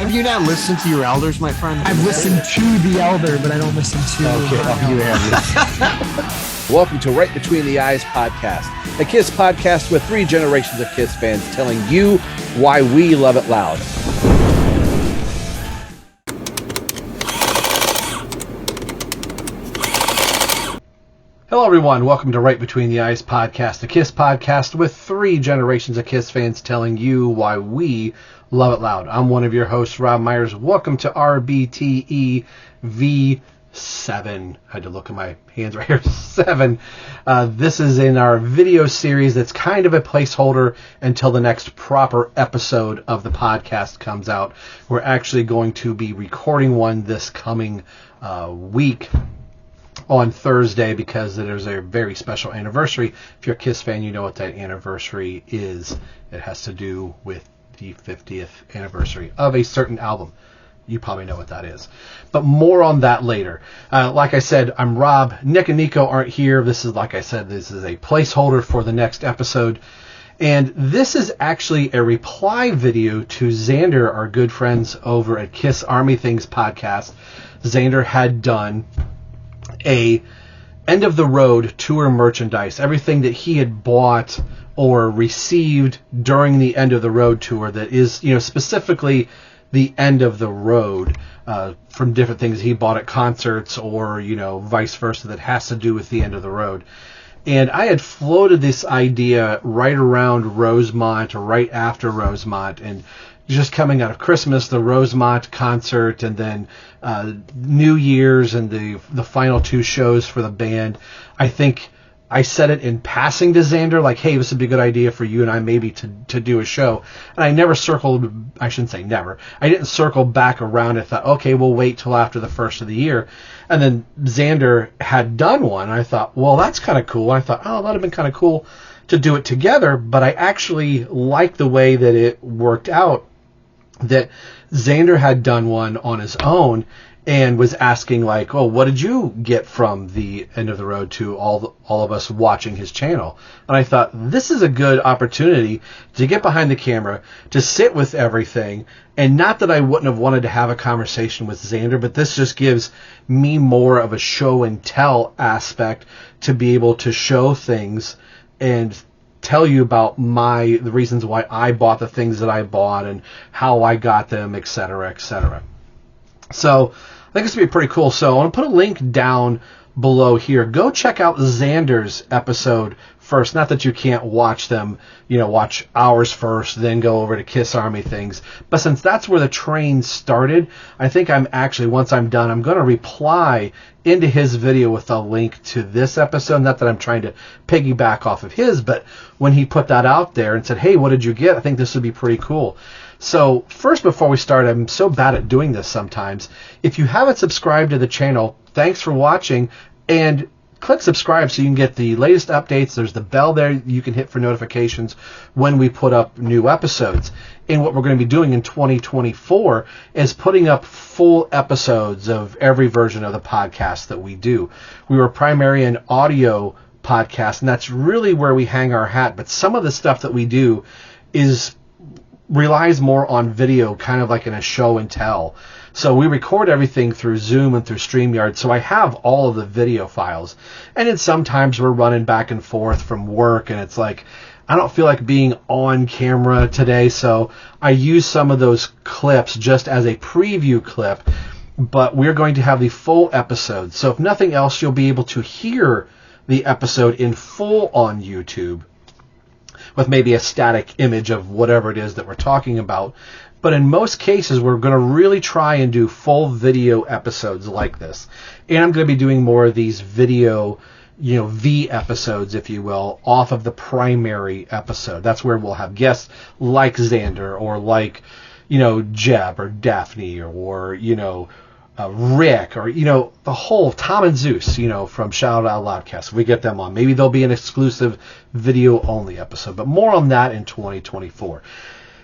Have you not listened to your elders, my friend? I've listened to the elder, but I don't listen to. Okay, you have. Welcome to Right Between the Eyes podcast, a KISS podcast with 3 generations of KISS fans telling you why we love it loud. Hello, everyone. Welcome to Right Between the Eyes podcast, a KISS podcast with 3 generations of KISS fans telling you why we love it loud. I'm one of your hosts, Rob Myers. Welcome to RBTE V7. I had to look at my hands right here. 7. This is in our video series that's kind of a placeholder until the next proper episode of the podcast comes out. We're actually going to be recording one this coming week on Thursday because there's a very special anniversary. If you're a KISS fan, you know what that anniversary is. It has to do with the 50th anniversary of a certain album. You probably know what that is. But more on that later. Like I said, I'm Rob. Nick and Nico aren't here. This is, like I said, this is a placeholder for the next episode. And this is actually a reply video to Xander, our good friends over at KISS Army Things podcast. Xander had done a end of the road tour merchandise, everything that he had bought or received during the end of the road tour that is, specifically the end of the road, from different things he bought at concerts or, vice versa, that has to do with the end of the road. And I had floated this idea right around Rosemont or right after Rosemont, and just coming out of Christmas, the Rosemont concert, and then New Year's and the final 2 shows for the band. I think I said it in passing to Xander, like, hey, this would be a good idea for you and I maybe to do a show. And I never circled, I shouldn't say never, I didn't circle back around and thought, okay, we'll wait till after the first of the year. And then Xander had done one, and I thought, well, that's kind of cool. And I thought, oh, that would have been kind of cool to do it together, but I actually liked the way that it worked out, that Xander had done one on his own and was asking, like, oh, what did you get from the end of the road to all of us watching his channel? And I thought, this is a good opportunity to get behind the camera, to sit with everything, and not that I wouldn't have wanted to have a conversation with Xander, but this just gives me more of a show and tell aspect to be able to show things and tell you about the reasons why I bought the things that I bought and how I got them, etc., etc. So I think this would be pretty cool. So I want to put a link down below here. Go check out Xander's episode first. Not that you can't watch them, watch ours first, then go over to KISS Army Things. But since that's where the train started, I think I'm actually, once I'm done, I'm going to reply into his video with a link to this episode. Not that I'm trying to piggyback off of his, but when he put that out there and said, hey, what did you get? I think this would be pretty cool. So first, before we start, I'm so bad at doing this sometimes. If you haven't subscribed to the channel, thanks for watching, and click subscribe so you can get the latest updates. There's the bell there you can hit for notifications when we put up new episodes. And what we're going to be doing in 2024 is putting up full episodes of every version of the podcast that we do. We were primarily an audio podcast, and that's really where we hang our hat. But some of the stuff that we do relies more on video, kind of like in a show and tell. So we record everything through Zoom and through StreamYard, so I have all of the video files. And then sometimes we're running back and forth from work, and it's like, I don't feel like being on camera today, so I use some of those clips just as a preview clip, but we're going to have the full episode. So if nothing else, you'll be able to hear the episode in full on YouTube with maybe a static image of whatever it is that we're talking about. But in most cases, we're going to really try and do full video episodes like this. And I'm going to be doing more of these video, V episodes, if you will, off of the primary episode. That's where we'll have guests like Xander or like, Jeb or Daphne or Rick or, the whole Tom and Zeus, from Shout Out Loudcast. We get them on. Maybe there'll be an exclusive video only episode, but more on that in 2024.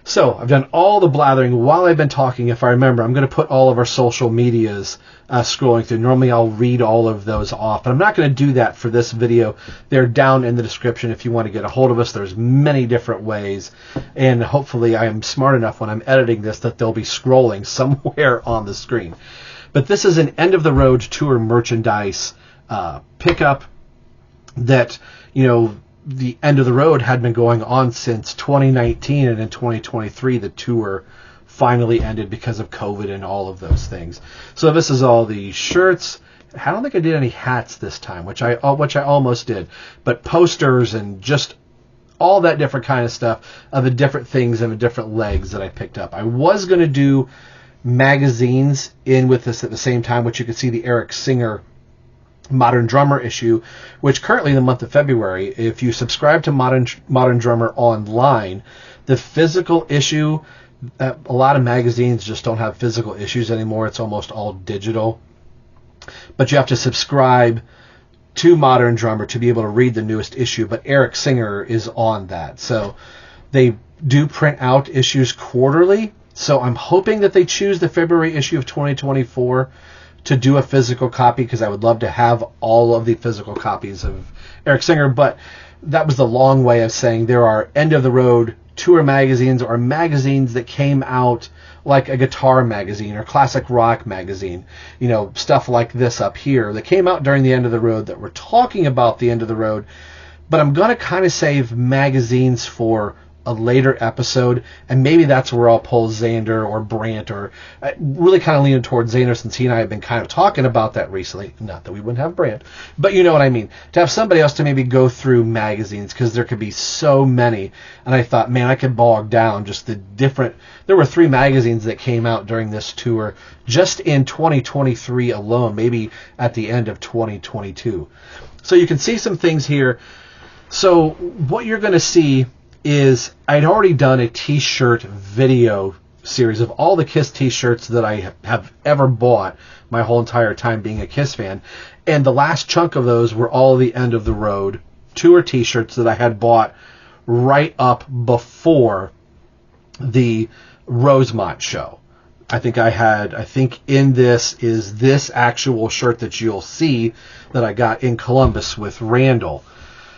So I've done all the blathering while I've been talking. If I remember, I'm going to put all of our social medias scrolling through. Normally I'll read all of those off, but I'm not going to do that for this video. They're down in the description if you want to get a hold of us. There's many different ways, and hopefully I am smart enough when I'm editing this that they'll be scrolling somewhere on the screen. But this is an End of the Road tour merchandise pickup that, the End of the Road had been going on since 2019, and in 2023 the tour finally ended because of COVID and all of those things. So this is all the shirts. I don't think I did any hats this time, which I almost did, but posters and just all that different kind of stuff of the different things and the different legs that I picked up. I was going to do magazines in with this at the same time, which you can see the Eric Singer Modern Drummer issue, which currently in the month of February, if you subscribe to Modern Drummer online, the physical issue, a lot of magazines just don't have physical issues anymore. It's almost all digital. But you have to subscribe to Modern Drummer to be able to read the newest issue. But Eric Singer is on that. So they do print out issues quarterly. So I'm hoping that they choose the February issue of 2024 to do a physical copy, because I would love to have all of the physical copies of Eric Singer. But that was the long way of saying there are End of the Road tour magazines, or magazines that came out like a guitar magazine or classic rock magazine, stuff like this up here that came out during the End of the Road that were talking about the End of the Road. But I'm going to kind of save magazines for a later episode, and maybe that's where I'll pull Xander or Brant, or really kind of leaning towards Xander, since he and I have been kind of talking about that recently. Not that we wouldn't have Brant, but you know what I mean. To have somebody else to maybe go through magazines, because there could be so many, and I thought, man, I could bog down just the different. There were 3 magazines that came out during this tour just in 2023 alone, maybe at the end of 2022. So you can see some things here. So what you're going to see is I'd already done a t-shirt video series of all the Kiss t-shirts that I have ever bought my whole entire time being a Kiss fan. And the last chunk of those were all the End of the Road tour t-shirts that I had bought right up before the Rosemont show. I think in this is this actual shirt that you'll see that I got in Columbus with Randall.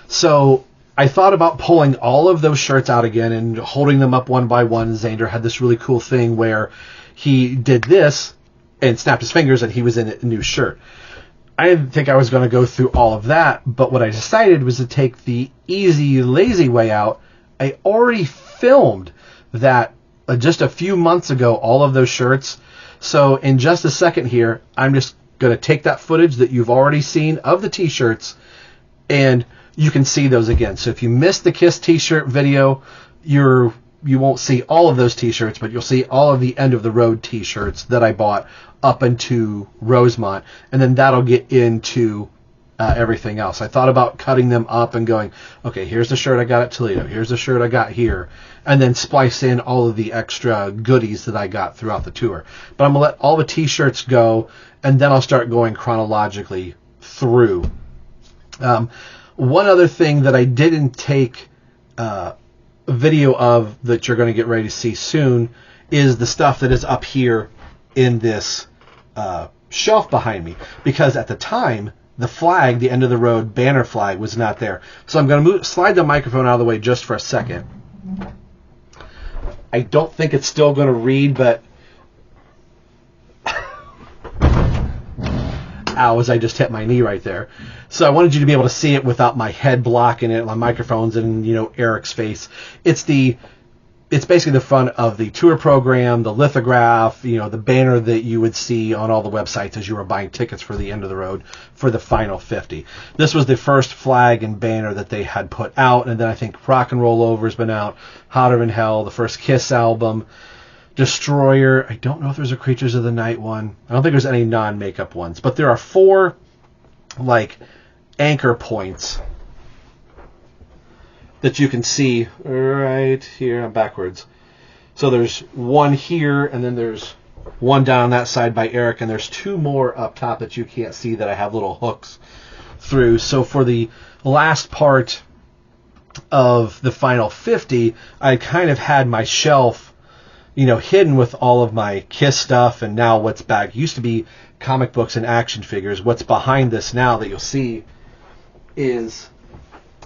So I thought about pulling all of those shirts out again and holding them up one by one. Xander had this really cool thing where he did this and snapped his fingers and he was in a new shirt. I didn't think I was going to go through all of that, but what I decided was to take the easy, lazy way out. I already filmed that just a few months ago, all of those shirts. So in just a second here, I'm just going to take that footage that you've already seen of the t-shirts, and you can see those again. So if you missed the Kiss t-shirt video, you won't see all of those t-shirts, but you'll see all of the End of the Road t-shirts that I bought up into Rosemont, and then that'll get into everything else. I thought about cutting them up and going, okay, here's the shirt I got at Toledo, here's the shirt I got here, and then splice in all of the extra goodies that I got throughout the tour. But I'm going to let all the t-shirts go, and then I'll start going chronologically through. One other thing that I didn't take a video of that you're going to get ready to see soon is the stuff that is up here in this shelf behind me. Because at the time, the flag, the End of the Road banner flag, was not there. So I'm going to slide the microphone out of the way just for a second. I don't think it's still going to read, but ow, as I just hit my knee right there. So I wanted you to be able to see it without my head blocking it, my microphones, and Eric's face. It's basically the front of the tour program, the lithograph, the banner that you would see on all the websites as you were buying tickets for the End of the Road for the Final 50. This was the first flag and banner that they had put out, and then I think Rock and Roll Over's been out, Hotter Than Hell, the first Kiss album, Destroyer. I don't know if there's a Creatures of the Night one. I don't think there's any non-makeup ones, but there are 4 anchor points that you can see right here. I'm backwards. So there's one here, and then there's one down on that side by Eric, and there's 2 more up top that you can't see that I have little hooks through. So for the last part of the final 50, I kind of had my shelf, hidden with all of my KISS stuff, and now what's back used to be comic books and action figures. What's behind this now that you'll see is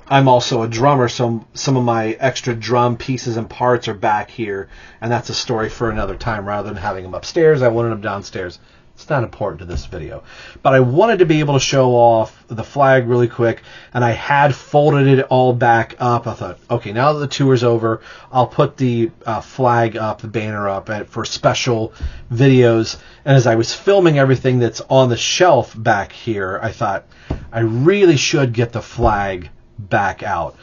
I'm also a drummer, so some of my extra drum pieces and parts are back here, and that's a story for another time. Rather than having them upstairs, I wanted them downstairs. It's not important to this video, but I wanted to be able to show off the flag really quick, and I had folded it all back up. I thought, okay, now that the tour's over, I'll put the flag up, the banner up for special videos. And as I was filming everything that's on the shelf back here, I thought I really should get the flag back out.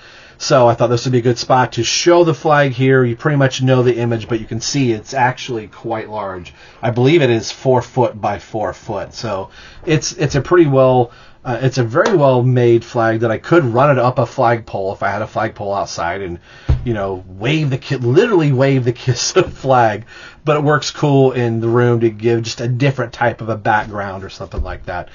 So I thought this would be a good spot to show the flag here. You pretty much know the image, but you can see it's actually quite large. I believe it is 4 foot by 4 foot. So it's a pretty well, it's a very well made flag that I could run it up a flagpole if I had a flagpole outside and, literally wave the KISS flag. But it works cool in the room to give just a different type of a background or something like that.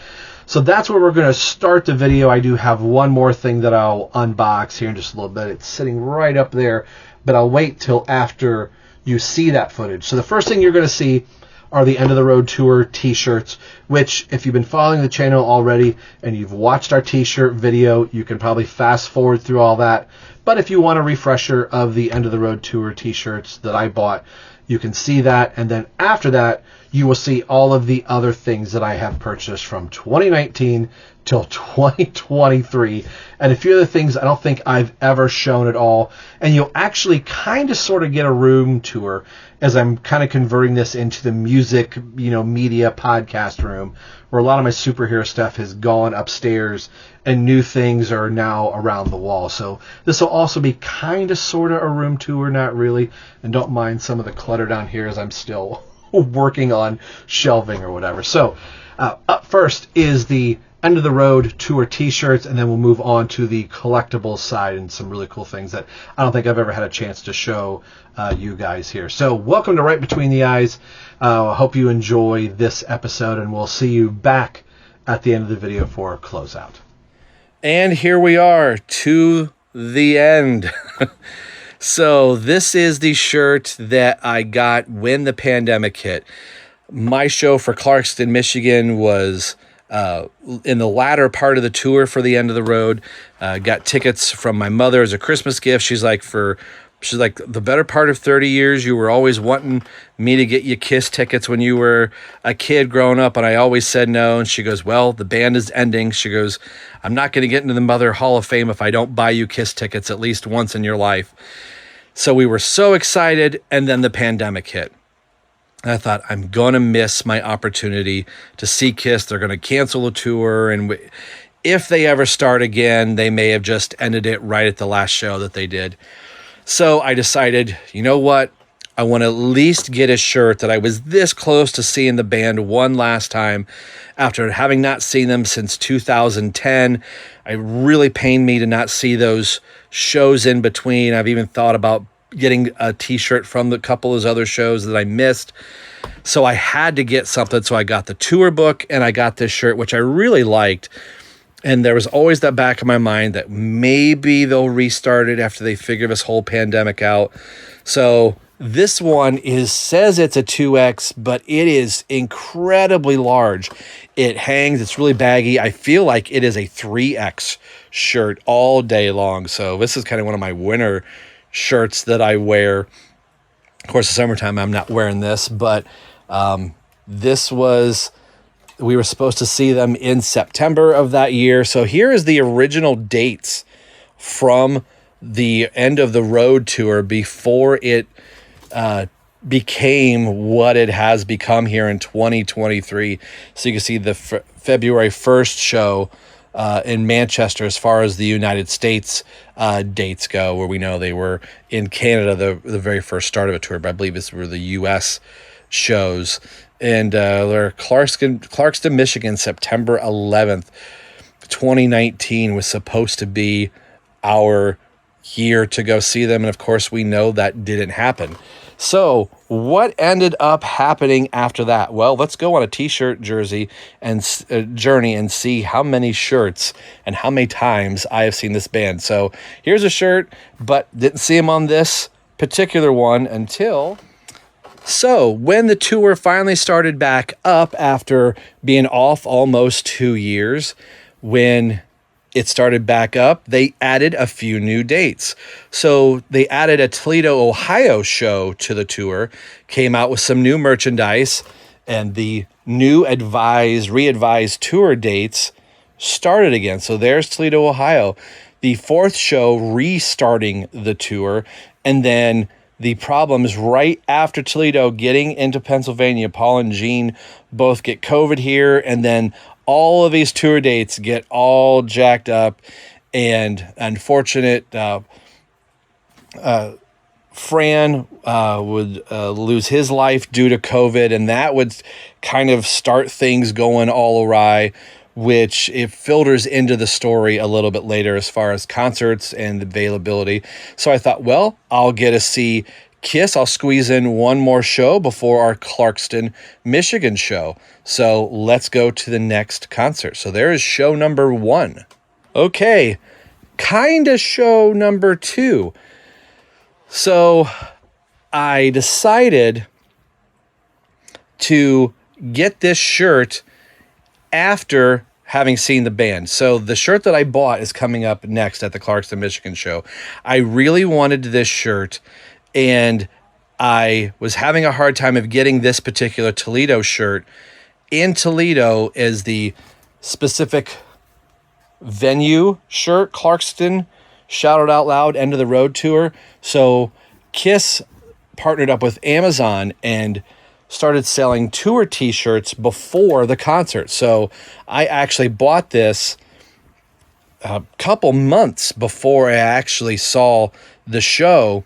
So that's where we're going to start the video. I do have one more thing that I'll unbox here in just a little bit. It's sitting right up there, but I'll wait till after you see that footage. So the first thing you're going to see are the End of the Road Tour t-shirts, which if you've been following the channel already and you've watched our t-shirt video, you can probably fast forward through all that. But if you want a refresher of the End of the Road Tour t-shirts that I bought, you can see that. And then after that, you will see all of the other things that I have purchased from 2019 till 2023. And a few of the things I don't think I've ever shown at all. And you'll actually kind of sort of get a room tour as I'm kind of converting this into the music, media podcast room, where a lot of my superhero stuff has gone upstairs and new things are now around the wall. So this will also be kind of sort of a room tour, not really. And don't mind some of the clutter down here as I'm still working on shelving or whatever. So up first is the End of the Road Tour t-shirts, and then we'll move on to the collectibles side and some really cool things that I don't think I've ever had a chance to show you guys here. So welcome to Right Between the Eyes. I hope you enjoy this episode, and we'll see you back at the end of the video for a closeout. And here we are to the end. So this is the shirt that I got when the pandemic hit. My show for Clarkston, Michigan was in the latter part of the tour for the End of the Road. Got tickets from my mother as a Christmas gift. She's like, the better part of 30 years, you were always wanting me to get you KISS tickets when you were a kid growing up, and I always said no. And she goes, well, the band is ending. She goes, I'm not going to get into the Mother Hall of Fame if I don't buy you KISS tickets at least once in your life. So we were so excited, and then the pandemic hit. And I thought, I'm going to miss my opportunity to see KISS. They're going to cancel the tour, and if they ever start again, they may have just ended it right at the last show that they did. So I decided, you know what? I want to at least get a shirt that I was this close to seeing the band one last time after having not seen them since 2010. It really pained me to not see those shows in between. I've even thought about getting a t-shirt from the couple of those other shows that I missed. So I had to get something. So I got the tour book and I got this shirt, which I really liked. And there was always that back of my mind that maybe they'll restart it after they figure this whole pandemic out. So this one says it's a 2X, but it is incredibly large. It hangs, it's really baggy. I feel like it is a 3X shirt all day long. So this is kind of one of my winter shirts that I wear. Of course, the summertime, I'm not wearing this, but we were supposed to see them in September of that year. So here is the original dates from the End of the Road tour before it became what it has become here in 2023. So you can see the February 1st show in Manchester as far as the United States dates go, where we know they were in Canada the very first start of a tour, but I believe these were the U.S. shows. And they're Clarkston, Michigan, September 11th, 2019 was supposed to be our year to go see them. And of course, we know that didn't happen. So what ended up happening after that? Well, let's go on a t-shirt journey and see how many shirts and how many times I have seen this band. So here's a shirt, but didn't see them on this particular one until... So when the tour finally started back up after being off almost 2 years, when it started back up, they added a few new dates. So they added a Toledo, Ohio show to the tour, came out with some new merchandise, and the new re-advised tour dates started again. So there's Toledo, Ohio, the fourth show restarting the tour, and then the problem is right after Toledo getting into Pennsylvania, Paul and Gene both get COVID here, and then all of these tour dates get all jacked up, and unfortunate Fran would lose his life due to COVID, and that would kind of start things going all awry, which it filters into the story a little bit later as far as concerts and availability. So I thought, well, I'll get to see Kiss. I'll squeeze in one more show before our Clarkston, Michigan show. So let's go to the next concert. So there is show number 1. Okay, kind of show number 2. So I decided to get this shirt after having seen the band. So the shirt that I bought is coming up next at the Clarkston, Michigan show. I really wanted this shirt, and I was having a hard time of getting this particular Toledo shirt. In Toledo is the specific venue shirt, Clarkston, Shout It Out Loud, End of the Road tour. So Kiss partnered up with Amazon and started selling tour t-shirts before the concert. So I actually bought this a couple months before I actually saw the show,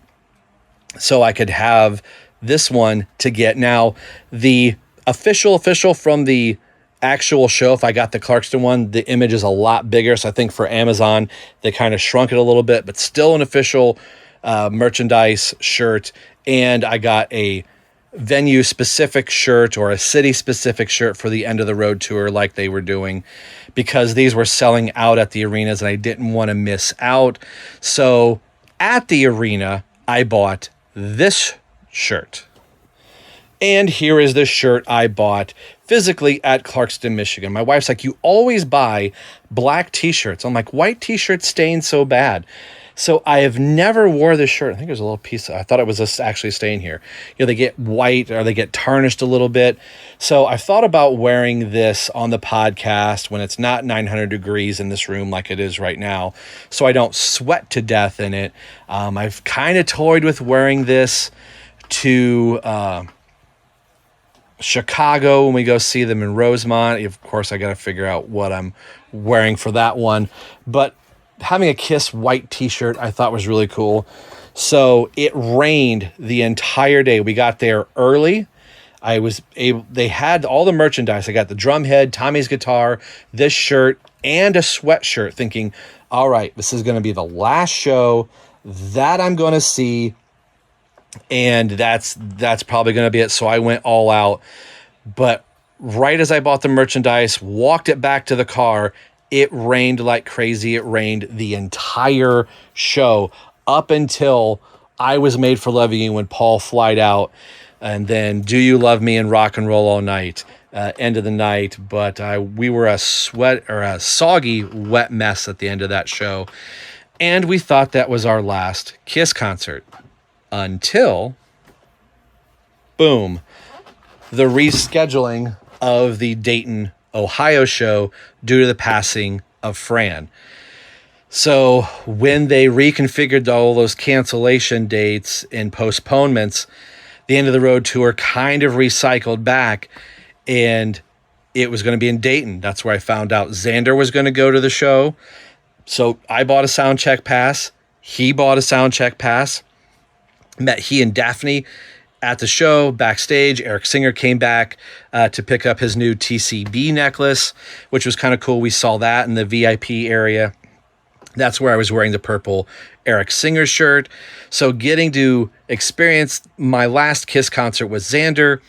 so I could have this one to get. Now, the official from the actual show, if I got the Clarkston one, the image is a lot bigger. So I think for Amazon, they kind of shrunk it a little bit, but still an official merchandise shirt. And I got a venue specific shirt or a city specific shirt for the End of the Road tour like they were doing, because these were selling out at the arenas and I didn't want to miss out. So at the arena, I bought this shirt. And here is the shirt I bought physically at Clarkston, Michigan. My wife's like, you always buy black t-shirts. I'm like, white t-shirts stain so bad. So I have never wore this shirt. I think there's a little piece. I thought it was just actually staying here. You know, they get white or they get tarnished a little bit. So I thought about wearing this on the podcast when it's not 900 degrees in this room like it is right now, so I don't sweat to death in it. I've kind of toyed with wearing this to Chicago when we go see them in Rosemont. Of course, I got to figure out what I'm wearing for that one. But having a Kiss white t-shirt I thought was really cool. So it rained the entire day. We got there early. They had all the merchandise. I got the drum head, Tommy's guitar, this shirt, and a sweatshirt, thinking, all right, this is going to be the last show that I'm going to see, and that's probably going to be it. So I went all out. But right as I bought the merchandise, walked it back to the car, it rained like crazy. It rained the entire show up until I Was Made for Loving You when Paul flied out, and then Do You Love Me and Rock and Roll All Night, end of the night. But we were a soggy, wet mess at the end of that show, and we thought that was our last Kiss concert until, boom, the rescheduling of the Dayton, Ohio show due to the passing of Fran. So when they reconfigured all those cancellation dates and postponements, the End of the Road tour kind of recycled back, and it was going to be in Dayton. That's where I found out Xander was going to go to the show. So I bought a sound check pass. He bought a sound check pass. Met he and Daphne at the show backstage. Eric Singer came back to pick up his new TCB necklace, which was kind of cool. We saw that in the VIP area. That's where I was wearing the purple Eric Singer shirt. So getting to experience my last Kiss concert with Xander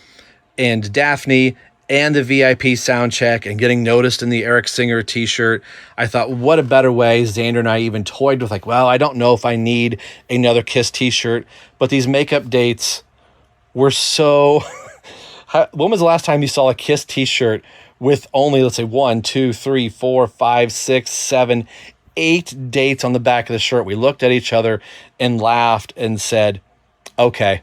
and Daphne and the VIP sound check and getting noticed in the Eric Singer t-shirt, I thought, what a better way. Xander and I even toyed with like, well, I don't know if I need another Kiss t-shirt, but these makeup dates were so... When was the last time you saw a Kiss t-shirt with only, let's say, 1, 2, 3, 4, 5, 6, 7, 8 dates on the back of the shirt? We looked at each other and laughed and said, okay.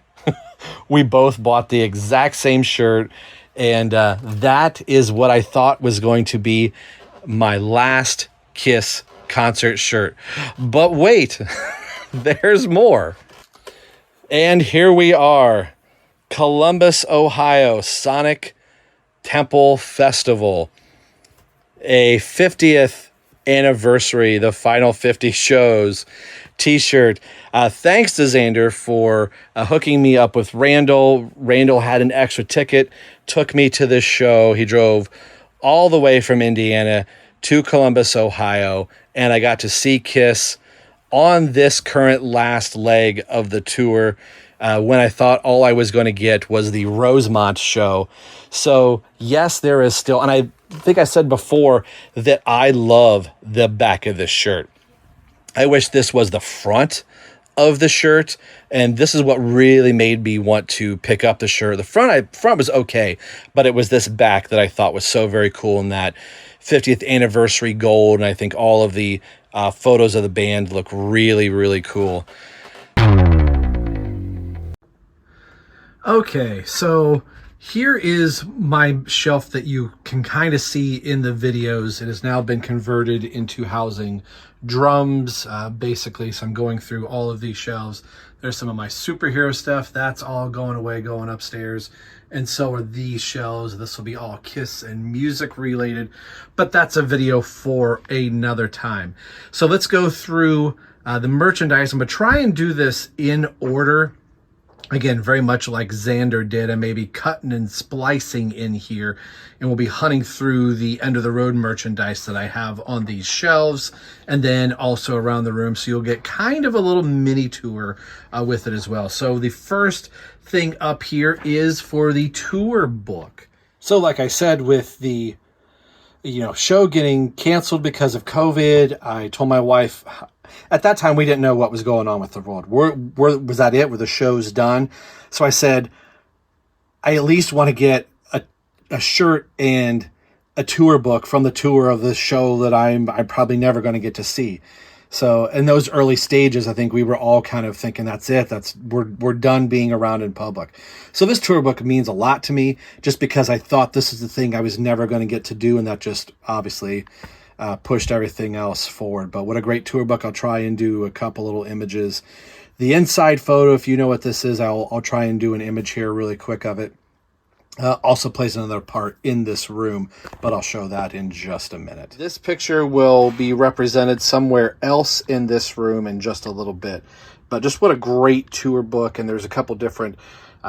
We both bought the exact same shirt, and that is what I thought was going to be my last Kiss concert shirt. But wait, there's more. And here we are, Columbus, Ohio, Sonic Temple Festival, a 50th anniversary, the final 50 shows t-shirt. Thanks to Xander for hooking me up with Randall. Randall had an extra ticket, took me to this show. He drove all the way from Indiana to Columbus, Ohio, and I got to see Kiss on this current last leg of the tour, when I thought all I was going to get was the Rosemont show. So yes, there is still, and I think I said before that I love the back of this shirt. I wish this was the front of the shirt, and this is what really made me want to pick up the shirt. The front was okay, but it was this back that I thought was so very cool in that 50th anniversary gold, and I think all of the photos of the band look really, really cool. Okay, so here is my shelf that you can kind of see in the videos. It has now been converted into housing drums, basically. So I'm going through all of these shelves. There's some of my superhero stuff. That's all going away, going upstairs. And so are these shelves. This will be all Kiss and music related, but that's a video for another time. So let's go through the merchandise. I'm going to try and do this in order. Again, very much like Xander did. I may be cutting and splicing in here, and we'll be hunting through the end of the road merchandise that I have on these shelves and then also around the room. So you'll get kind of a little mini tour with it as well. So the first thing up here is for the tour book. So like I said, with the show getting canceled because of COVID, I told my wife, at that time, we didn't know what was going on with the world. Was that it? Were the shows done? So I said, I at least want to get a shirt and a tour book from the tour of this show that I'm probably never going to get to see. So in those early stages, I think we were all kind of thinking, that's it. We're done being around in public. So this tour book means a lot to me, just because I thought this is the thing I was never going to get to do, and that just obviously pushed everything else forward. But what a great tour book. I'll try and do a couple little images. The inside photo, if you know what this is, I'll try and do an image here really quick of it. Also plays another part in this room, but I'll show that in just a minute. This picture will be represented somewhere else in this room in just a little bit. But just what a great tour book, and there's a couple different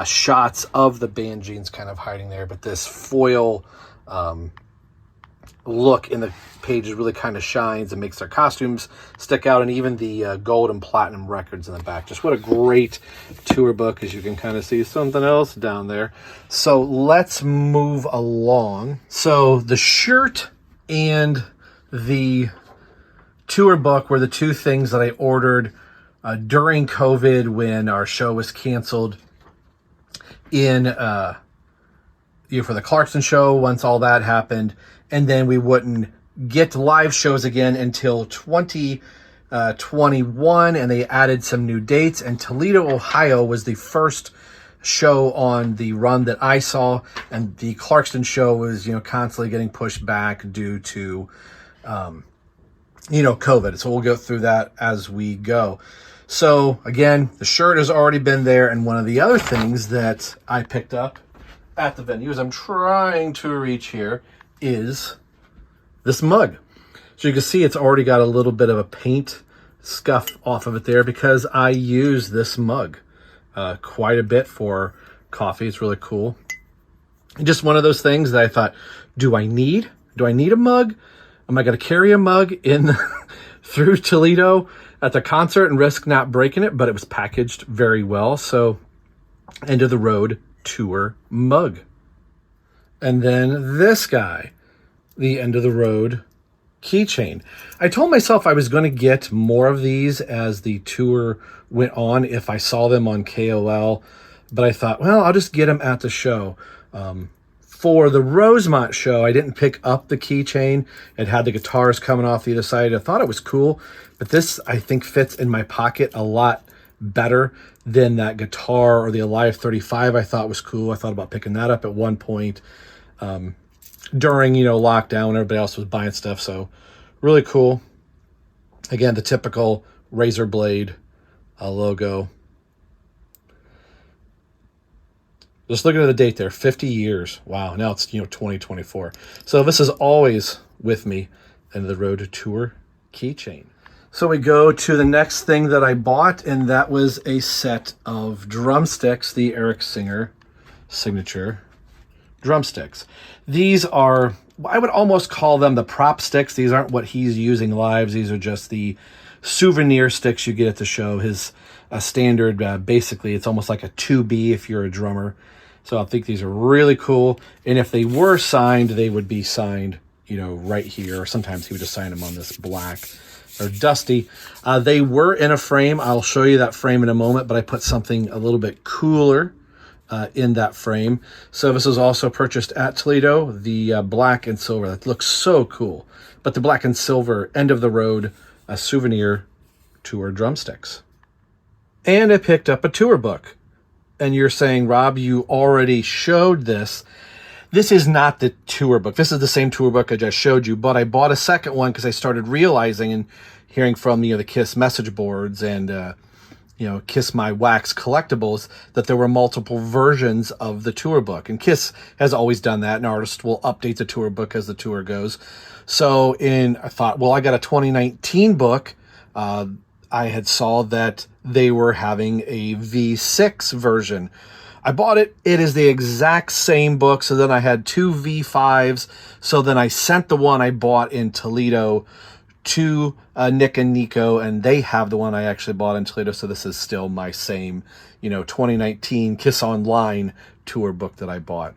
shots of the band jeans kind of hiding there, but this foil look in the pages really kind of shines and makes their costumes stick out, and even the gold and platinum records in the back. Just what a great tour book, as you can kind of see something else down there. So let's move along. So the shirt and the tour book were the two things that I ordered during COVID when our show was canceled in for the Clarkson show. Once all that happened, and then we wouldn't get live shows again until 2021, and they added some new dates, and Toledo, Ohio was the first show on the run that I saw, and the Clarkson show was constantly getting pushed back due to COVID. So we'll go through that as we go. So again, the shirt has already been there, and one of the other things that I picked up at the venue, as I'm trying to reach here, is this mug. So you can see it's already got a little bit of a paint scuff off of it there, because I use this mug quite a bit for coffee. It's really cool. And just one of those things that I thought, do I need a mug? Am I going to carry a mug in the through Toledo at the concert and risk not breaking it, but it was packaged very well. So End of the Road Tour mug. And then this guy, the End of the Road keychain. I told myself I was going to get more of these as the tour went on if I saw them on KOL, but I thought, well, I'll just get them at the show. For the Rosemont show, I didn't pick up the keychain. It had the guitars coming off the other side. I thought it was cool, but this, I think, fits in my pocket a lot better than that guitar or the Alive 35 I thought was cool. I thought about picking that up at one point during, lockdown. Everybody else was buying stuff, so really cool. Again, the typical razor blade logo. Just looking at the date there, 50 years. Wow, now it's 2024. So this is always with me, End of the Road Tour keychain. So we go to the next thing that I bought, and that was a set of drumsticks, the Eric Singer signature drumsticks. These are, I would almost call them the prop sticks. These aren't what he's using live. These are just the souvenir sticks you get at the show. His standard, basically, it's almost like a 2B if you're a drummer. So I think these are really cool. And if they were signed, they would be signed, right here. Or sometimes he would just sign them on this black or dusty. They were in a frame. I'll show you that frame in a moment, but I put something a little bit cooler in that frame. So this was also purchased at Toledo, the black and silver. That looks so cool. But the black and silver End of the Road souvenir tour drumsticks. And I picked up a tour book. And you're saying, Rob, you already showed this. This is not the tour book. This is the same tour book I just showed you, but I bought a second one because I started realizing and hearing from the KISS message boards and KISS My Wax collectibles that there were multiple versions of the tour book. And KISS has always done that. An artist will update the tour book as the tour goes. So I thought, well, I got a 2019 book. I had saw that they were having a V6 version. I bought it. It is the exact same book. So then I had two V5s. So then I sent the one I bought in Toledo to Nick and Nico, and they have the one I actually bought in Toledo. So this is still my same, 2019 KISS Online tour book that I bought.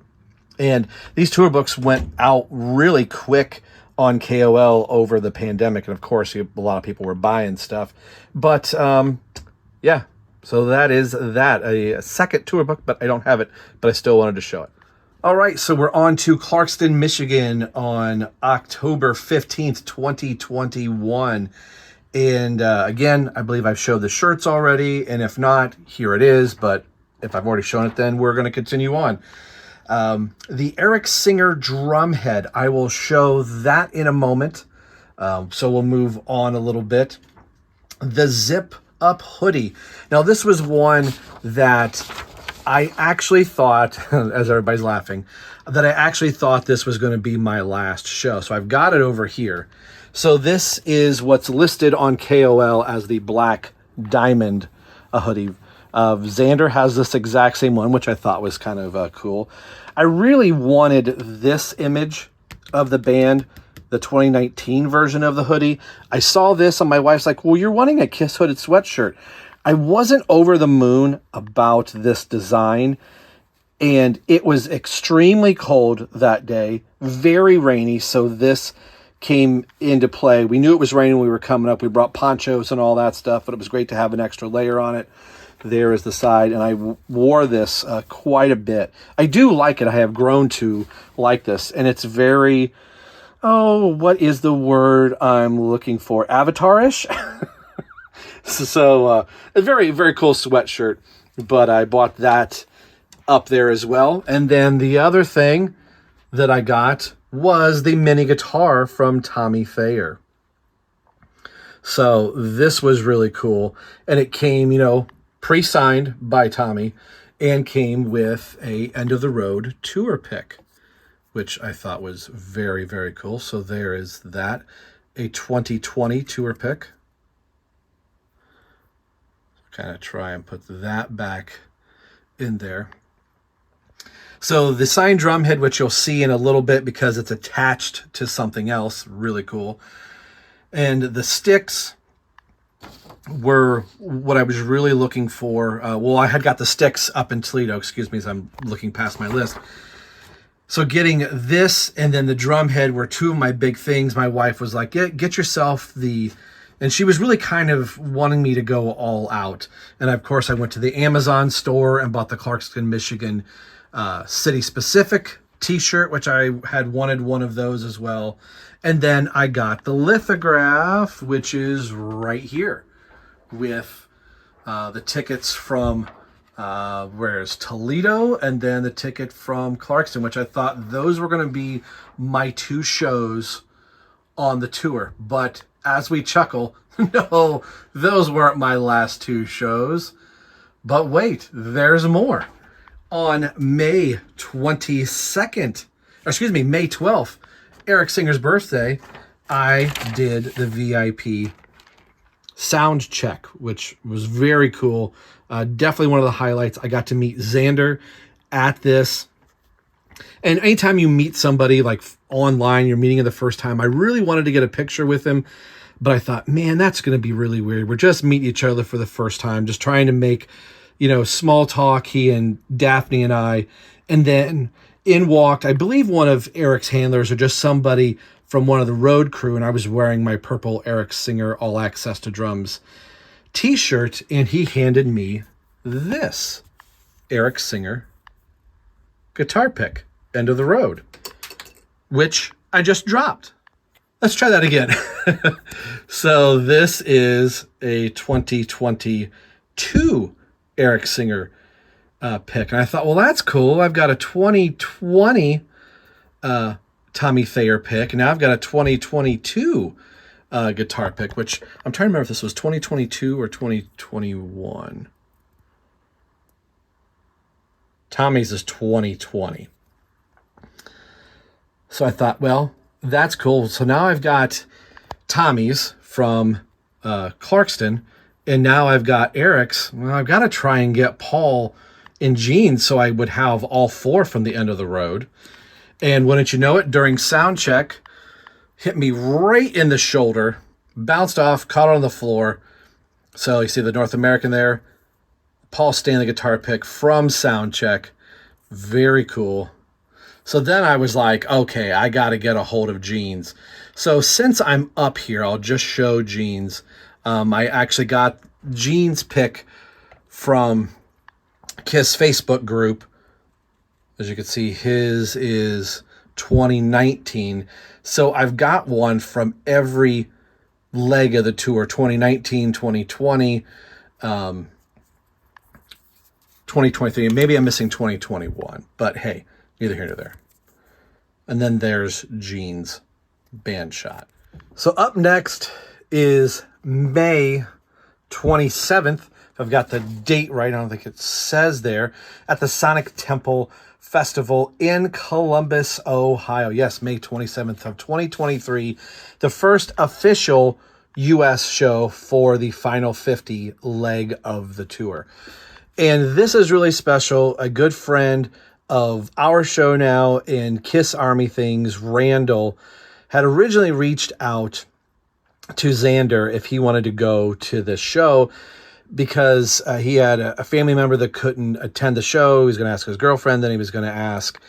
And these tour books went out really quick on KOL over the pandemic. And of course, a lot of people were buying stuff. But yeah, so that is that. A second tour book, but I don't have it, but I still wanted to show it. All right, so we're on to Clarkston, Michigan on October 15th, 2021. And again, I believe I've showed the shirts already. And if not, here it is. But if I've already shown it, then we're going to continue on. The Eric Singer drum head, I will show that in a moment. So we'll move on a little bit. The zip up hoodie. Now this was one that I actually thought, as everybody's laughing, that I actually thought this was going to be my last show. So I've got it over here. So this is what's listed on KOL as the Black Diamond hoodie. Xander has this exact same one, which I thought was kind of cool. I really wanted this image of the band, the 2019 version of the hoodie. I saw this and my wife's like, well, you're wanting a KISS hooded sweatshirt. I wasn't over the moon about this design, and it was extremely cold that day, very rainy, so this came into play. We knew it was raining when we were coming up. We brought ponchos and all that stuff, but it was great to have an extra layer on it. There is the side, and I wore this quite a bit. I do like it. I have grown to like this, and it's very, what is the word I'm looking for? Avatar-ish? So a very, very cool sweatshirt, but I bought that up there as well. And then the other thing that I got was the mini guitar from Tommy Thayer. So this was really cool, and it came, pre-signed by Tommy, and came with a End of the Road tour pick, which I thought was very, very cool. So there is that, a 2020 tour pick. Kind of try and put that back in there. So the signed drum head, which you'll see in a little bit because it's attached to something else, really cool. And the sticks were what I was really looking for. Well, I had got the sticks up in Toledo, excuse me, as I'm looking past my list. So getting this and then the drum head were two of my big things. My wife was like, get yourself the... And she was really kind of wanting me to go all out. And of course, I went to the Amazon store and bought the Clarkston, Michigan city-specific t-shirt, which I had wanted one of those as well. And then I got the lithograph, which is right here with the tickets from... where's Toledo, and then the ticket from Clarkston, which I thought those were going to be my two shows on the tour. But as we chuckle, no, those weren't my last two shows. But wait, there's more. On May 22nd, May 12th, Eric Singer's birthday, I did the VIP sound check, which was very cool. Definitely one of the highlights. I got to meet Xander at this. And anytime you meet somebody like online, you're meeting him the first time, I really wanted to get a picture with him. But I thought, man, that's going to be really weird. We're just meeting each other for the first time, just trying to make, small talk, he and Daphne and I. And then in walked, I believe, one of Eric's handlers or just somebody from one of the road crew. And I was wearing my purple Eric Singer All Access to Drums t-shirt, and he handed me this Eric Singer guitar pick, End of the Road, which I just dropped. Let's try that again. So this is a 2022 Eric Singer pick, and I thought, well, that's cool. I've got a 2020 Tommy Thayer pick, and now I've got a 2022 guitar pick, which I'm trying to remember if this was 2022 or 2021. Tommy's is 2020. So I thought, well, that's cool. So now I've got Tommy's from Clarkston, and now I've got Eric's. Well, I've got to try and get Paul and Gene so I would have all four from the End of the Road. And wouldn't you know it, during sound check, hit me right in the shoulder, bounced off, caught on the floor. So you see the North American there. Paul Stanley guitar pick from Soundcheck. Very cool. So then I was like, okay, I got to get a hold of Gene's. So since I'm up here, I'll just show Gene's. I actually got Gene's pick from KISS Facebook group. As you can see, his is 2019. So I've got one from every leg of the tour, 2019, 2020, 2023. Maybe I'm missing 2021, but hey, neither here nor there. And then there's Gene's band shot. So up next is May 27th. I've got the date right. I don't think it says there. At the Sonic Temple Festival in Columbus, Ohio. Yes, May 27th of 2023. The first official U.S. show for the Final 50 leg of the tour. And this is really special. A good friend of our show now in KISS Army Things, Randall, had originally reached out to Xander if he wanted to go to this show, because he had a family member that couldn't attend the show. He was going to ask his girlfriend, then he was going to ask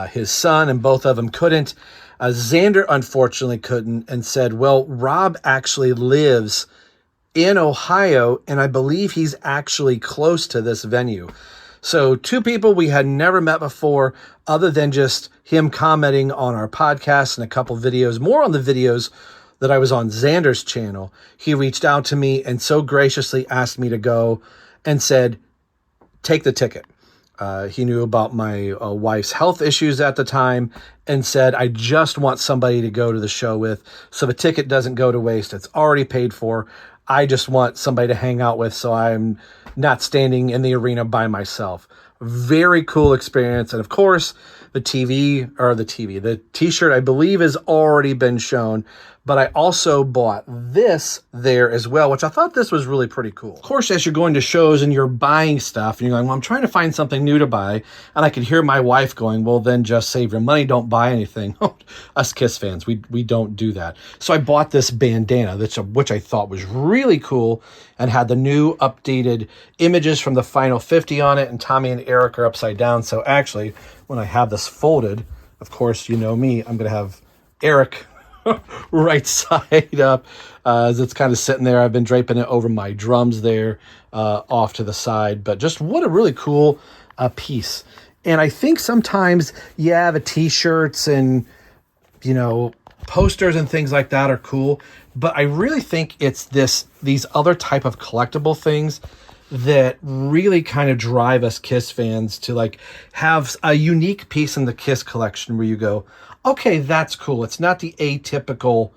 his son, and both of them couldn't. Xander, unfortunately, couldn't, and said, well, Rob actually lives in Ohio, and I believe he's actually close to this venue. So two people we had never met before, other than just him commenting on our podcast and a couple videos, more on the videos that I was on Xander's channel. He reached out to me and so graciously asked me to go and said, take the ticket. He knew about my wife's health issues at the time and said, I just want somebody to go to the show with, so the ticket doesn't go to waste. It's already paid for. I just want somebody to hang out with so I'm not standing in the arena by myself. Very cool experience. And of course, the t-shirt I believe has already been shown, but I also bought this there as well, which I thought this was really pretty cool. Of course, as you're going to shows and you're buying stuff and you're going, well, I'm trying to find something new to buy. And I could hear my wife going, well, then just save your money. Don't buy anything. Us Kiss fans, we don't do that. So I bought this bandana, which I thought was really cool and had the new updated images from the Final 50 on it. And Tommy and Eric are upside down. So actually, when I have this folded, of course, you know me, I'm going to have Eric right side up as it's kind of sitting there. I've been draping it over my drums there off to the side. But just what a really cool piece. And I think sometimes, yeah, the t-shirts and, you know, posters and things like that are cool. But I really think it's these other type of collectible things that really kind of drive us Kiss fans to like have a unique piece in the Kiss collection where you go, okay, that's cool. It's not the atypical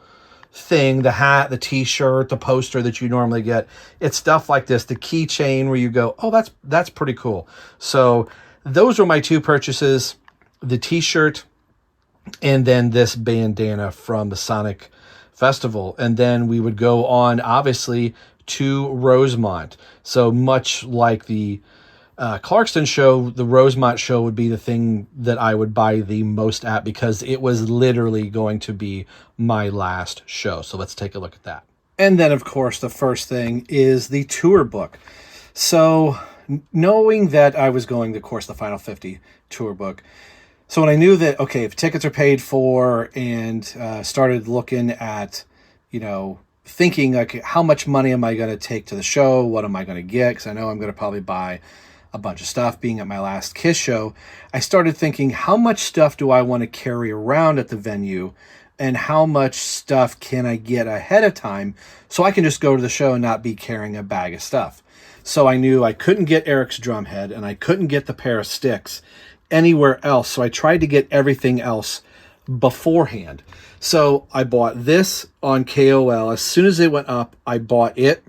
thing, the hat, the t-shirt, the poster that you normally get. It's stuff like this, the keychain where you go, oh, that's pretty cool. So those were my two purchases, the t-shirt and then this bandana from the Sonic Festival. And then we would go on, obviously, to Rosemont. So much like the Clarkston show, the Rosemont show would be the thing that I would buy the most at because it was literally going to be my last show. So let's take a look at that. And then, of course, the first thing is the tour book. So knowing that I was going to, of course, the Final 50 tour book. So when I knew that, okay, if tickets are paid for and started looking at, you know, thinking like, how much money am I going to take to the show? What am I going to get? Because I know I'm going to probably buy a bunch of stuff. Being at my last Kiss show, I started thinking, how much stuff do I want to carry around at the venue? And how much stuff can I get ahead of time so I can just go to the show and not be carrying a bag of stuff? So I knew I couldn't get Eric's drum head and I couldn't get the pair of sticks anywhere else. So I tried to get everything else beforehand. So I bought this on KOL. As soon as it went up, I bought it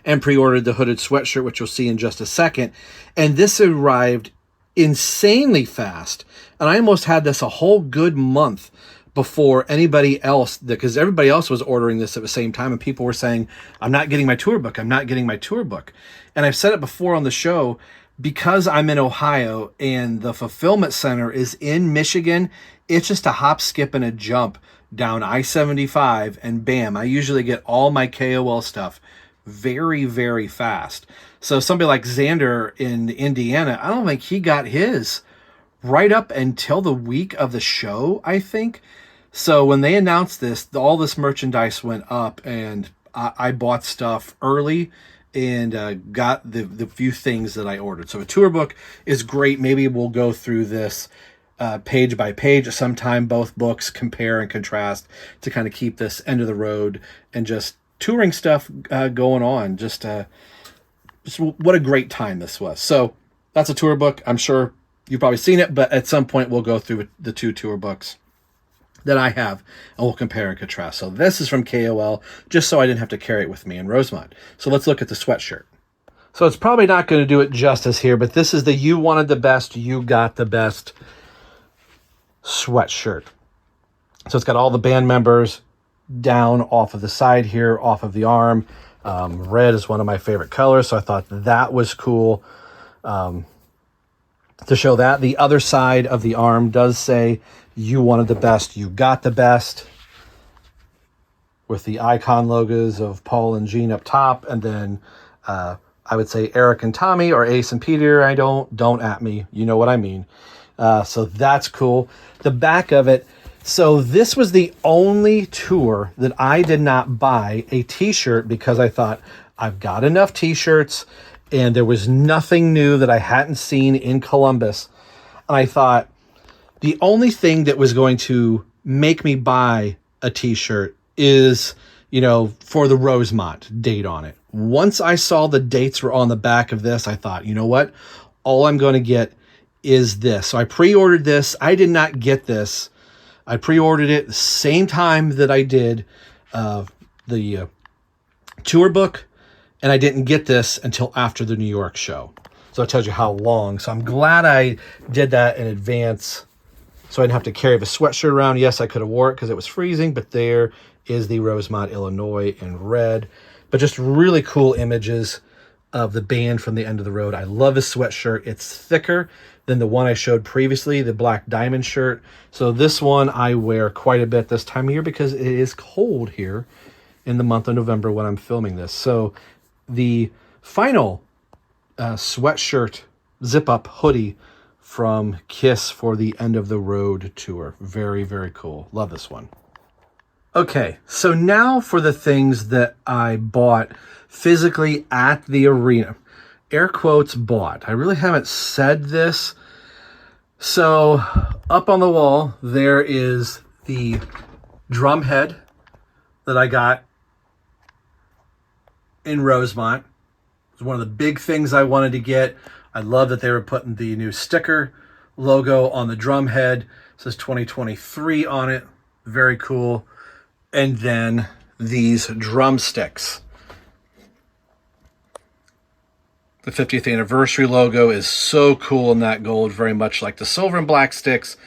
and pre-ordered the hooded sweatshirt, which you'll see in just a second. And this arrived insanely fast. And I almost had this a whole good month before anybody else, because everybody else was ordering this at the same time. And people were saying, I'm not getting my tour book. I'm not getting my tour book. And I've said it before on the show, because I'm in Ohio and the fulfillment center is in Michigan, it's just a hop, skip, and a jump down I-75, and bam, I usually get all my KOL stuff very, very fast. So somebody like Xander in Indiana, I don't think he got his right up until the week of the show, I think. So when they announced this, all this merchandise went up, and I bought stuff early and got the few things that I ordered. So a tour book is great. Maybe we'll go through this page by page sometime, both books, compare and contrast to kind of keep this end of the road and just touring stuff going on. Just what a great time this was. So that's a tour book. I'm sure you've probably seen it, but at some point we'll go through the two tour books that I have, and we'll compare and contrast. So this is from KOL, just so I didn't have to carry it with me in Rosemont. So let's look at the sweatshirt. So it's probably not going to do it justice here, but this is the You Wanted the Best, You Got the Best sweatshirt. So it's got all the band members down off of the side here, off of the arm. Red is one of my favorite colors, so I thought that was cool to show that. The other side of the arm does say, You Wanted the Best, You Got the Best, with the icon logos of Paul and Gene up top, and then I would say Eric and Tommy, or Ace and Peter. Don't at me, you know what I mean. So that's cool. The back of it, so this was the only tour that I did not buy a t-shirt, because I thought, I've got enough t-shirts and there was nothing new that I hadn't seen in Columbus. And I thought, the only thing that was going to make me buy a t-shirt is, you know, for the Rosemont date on it. Once I saw the dates were on the back of this, I thought, you know what? All I'm going to get is this. So I pre-ordered this. I did not get this. I pre-ordered it the same time that I did the tour book, and I didn't get this until after the New York show. So it tells you how long. So I'm glad I did that in advance so I didn't have to carry the sweatshirt around. Yes, I could have wore it because it was freezing, but there is the Rosemont, Illinois in red. But just really cool images of the band from the end of the road. I love this sweatshirt. It's thicker than the one I showed previously, the black diamond shirt. So this one I wear quite a bit this time of year because it is cold here in the month of November when I'm filming this. So the final sweatshirt zip-up hoodie from Kiss for the End of the Road tour. Very, very cool. Love this one. Okay, so now for the things that I bought physically at the arena. Air quotes bought. I really haven't said this. So up on the wall, there is the drum head that I got in Rosemont. It was one of the big things I wanted to get. I love that they were putting the new sticker logo on the drum head. It says 2023 on it. Very cool. And then these drumsticks. The 50th anniversary logo is so cool in that gold, very much like the silver and black sticks.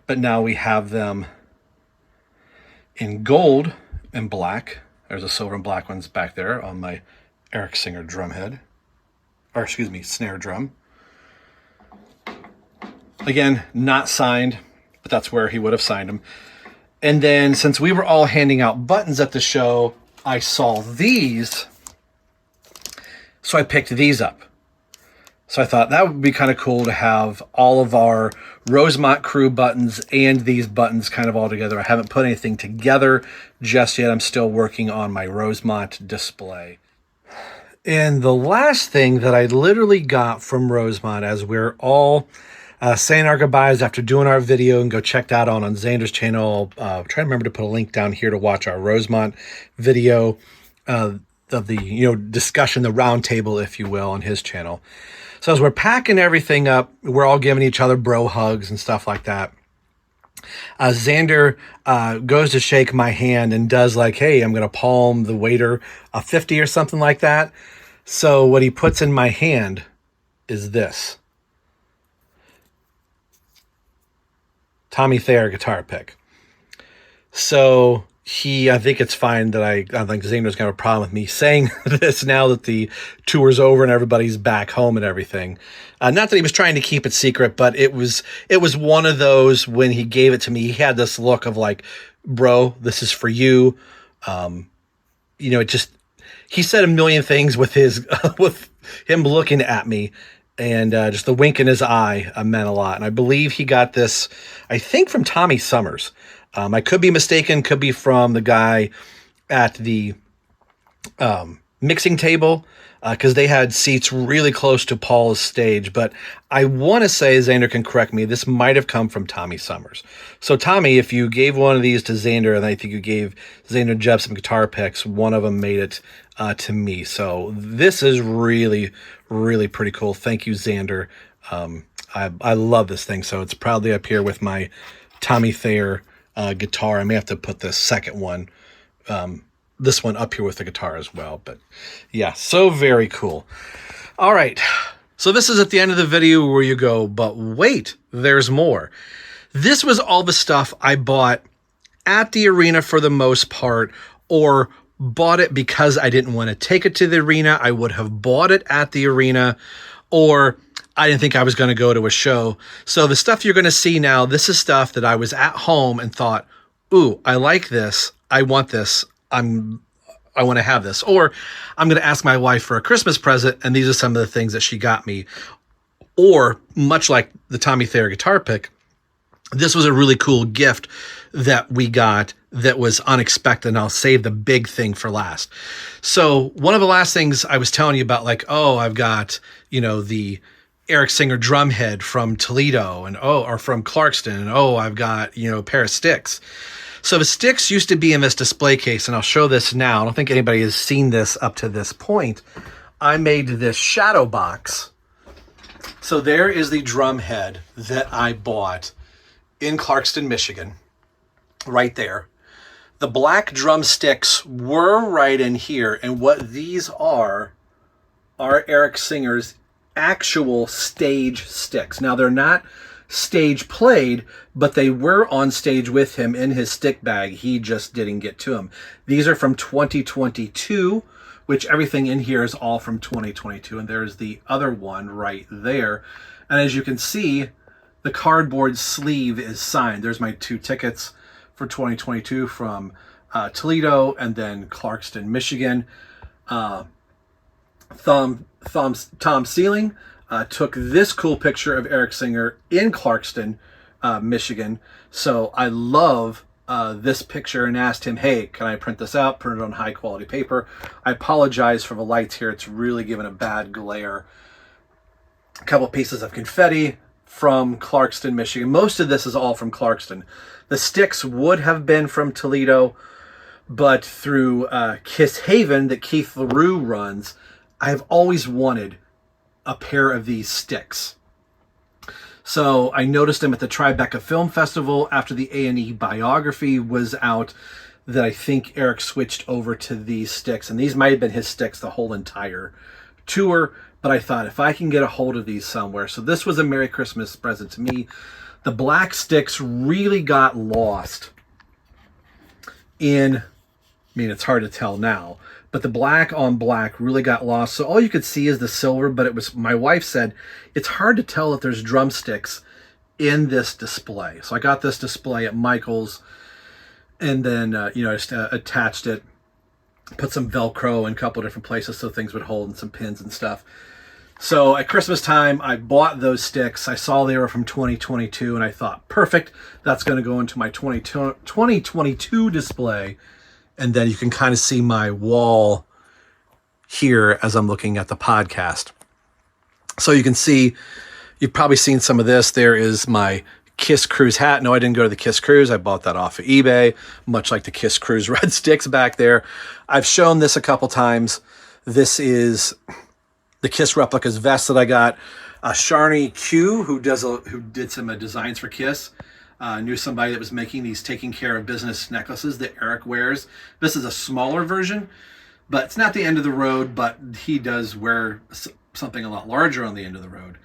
But now we have them in gold and black. There's a silver and black ones back there on my Eric Singer drum head. Or excuse me, snare drum. Again, not signed, but that's where he would have signed them. And then since we were all handing out buttons at the show, I saw these. So I picked these up. So I thought that would be kind of cool to have all of our Rosemont crew buttons and these buttons kind of all together. I haven't put anything together just yet. I'm still working on my Rosemont display. And the last thing that I literally got from Rosemont as we're all saying our goodbyes after doing our video, and go check that out on Xander's channel. Try to remember to put a link down here to watch our Rosemont video of the discussion, the round table, if you will, on his channel. So as we're packing everything up, we're all giving each other bro hugs and stuff like that. Xander goes to shake my hand and does like, hey, I'm going to palm the waiter a 50 or something like that. So what he puts in my hand is this. Tommy Thayer guitar pick. So I think it's fine that I think Xander's got a problem with me saying this now that the tour's over and everybody's back home and everything. Not that he was trying to keep it secret, but it was one of those when he gave it to me, he had this look of like, bro, this is for you. He said a million things with his, with him looking at me, and just the wink in his eye meant a lot. And I believe he got this, I think from Tommy Summers. I could be mistaken, could be from the guy at the mixing table, because they had seats really close to Paul's stage. But I want to say, Xander can correct me, this might have come from Tommy Summers. So Tommy, if you gave one of these to Xander, and I think you gave Xander Jeb some guitar picks, one of them made it to me. So this is really, really pretty cool. Thank you, Xander. I love this thing. So it's proudly up here with my Tommy Thayer guitar. I may have to put the second one, this one up here with the guitar as well. But yeah, so very cool. All right. So this is at the end of the video where you go, but wait, there's more. This was all the stuff I bought at the arena for the most part, or bought it because I didn't want to take it to the arena. I would have bought it at the arena, or I didn't think I was going to go to a show. So the stuff you're going to see now, this is stuff that I was at home and thought, ooh, I like this. I want this. I want to have this. Or I'm going to ask my wife for a Christmas present, and these are some of the things that she got me. Or much like the Tommy Thayer guitar pick, this was a really cool gift that we got that was unexpected, and I'll save the big thing for last. So one of the last things I was telling you about, like, oh, I've got, the Eric Singer drum head from Toledo, and or from Clarkston, and I've got, a pair of sticks. So the sticks used to be in this display case, and I'll show this now. I don't think anybody has seen this up to this point. I made this shadow box. So there is the drum head that I bought in Clarkston, Michigan, right there. The black drumsticks were right in here, and what these are Eric Singer's actual stage sticks. Now, they're not stage played, but they were on stage with him in his stick bag. He just didn't get to them. These are from 2022, which everything in here is all from 2022. And there's the other one right there. And as you can see, the cardboard sleeve is signed. There's my 2 tickets for 2022 from Toledo and then Clarkston, Michigan. Tom Sealing took this cool picture of Eric Singer in Clarkston, Michigan. So I love this picture and asked him, hey, can I print this out, print it on high quality paper? I apologize for the lights here. It's really giving a bad glare. A couple pieces of confetti from Clarkston, Michigan. Most of this is all from Clarkston. The sticks would have been from Toledo, but through Kiss Haven that Keith LaRue runs, I've always wanted a pair of these sticks. So I noticed them at the Tribeca Film Festival after the A&E biography was out, that I think Eric switched over to these sticks. And these might have been his sticks the whole entire tour, but I thought if I can get a hold of these somewhere. So this was a Merry Christmas present to me. The black sticks really got lost in, I mean, it's hard to tell now, but the black on black really got lost. So all you could see is the silver, but it was, my wife said, it's hard to tell if there's drumsticks in this display. So I got this display at Michael's, and then, I just attached it, put some Velcro in a couple different places so things would hold, and some pins and stuff. So at Christmas time, I bought those sticks. I saw they were from 2022, and I thought, perfect, that's going to go into my 2022 display. And then you can kind of see my wall here as I'm looking at the podcast. So you can see, you've probably seen some of this. There is my Kiss Cruise hat. No, I didn't go to the Kiss Cruise. I bought that off of eBay, much like the Kiss Cruise red sticks back there. I've shown this a couple times. This is the Kiss Replicas vest that I got. Sharni Q, who did some designs for Kiss, knew somebody that was making these taking care of business necklaces that Eric wears. This is a smaller version, but it's not the end of the road, but he does wear something a lot larger on the end of the road.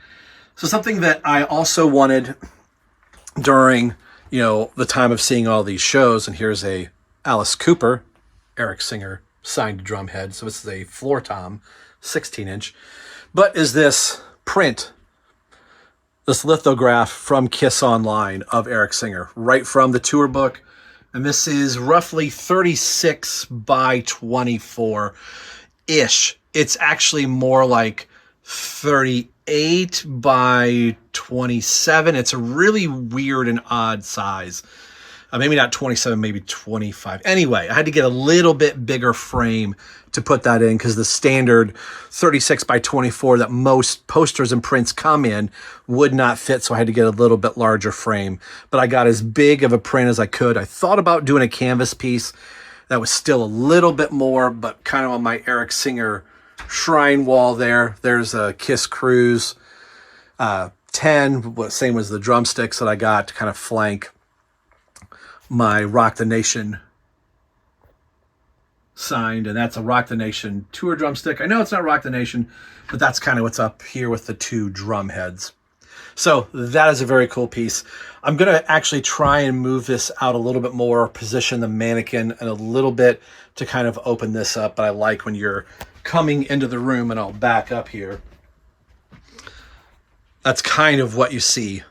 So something that I also wanted during, the time of seeing all these shows, and here's a Alice Cooper, Eric Singer signed drum head. So this is a floor tom, 16-inch, but is this print, this lithograph from Kiss Online of Eric Singer, right from the tour book. And this is roughly 36 by 24-ish. It's actually more like 38 by 27. It's a really weird and odd size. Maybe not 27, maybe 25. Anyway, I had to get a little bit bigger frame to put that in because the standard 36 by 24 that most posters and prints come in would not fit, so I had to get a little bit larger frame. But I got as big of a print as I could. I thought about doing a canvas piece that was still a little bit more, but kind of on my Eric Singer shrine wall there. There's a Kiss Cruise 10, same as the drumsticks that I got to kind of flank my Rock the Nation signed, and that's a Rock the Nation tour drumstick. I know it's not Rock the Nation, but that's kind of what's up here with the 2 drum heads. So that is a very cool piece. I'm going to actually try and move this out a little bit more, position the mannequin and a little bit to kind of open this up, but I like when you're coming into the room, and I'll back up here. That's kind of what you see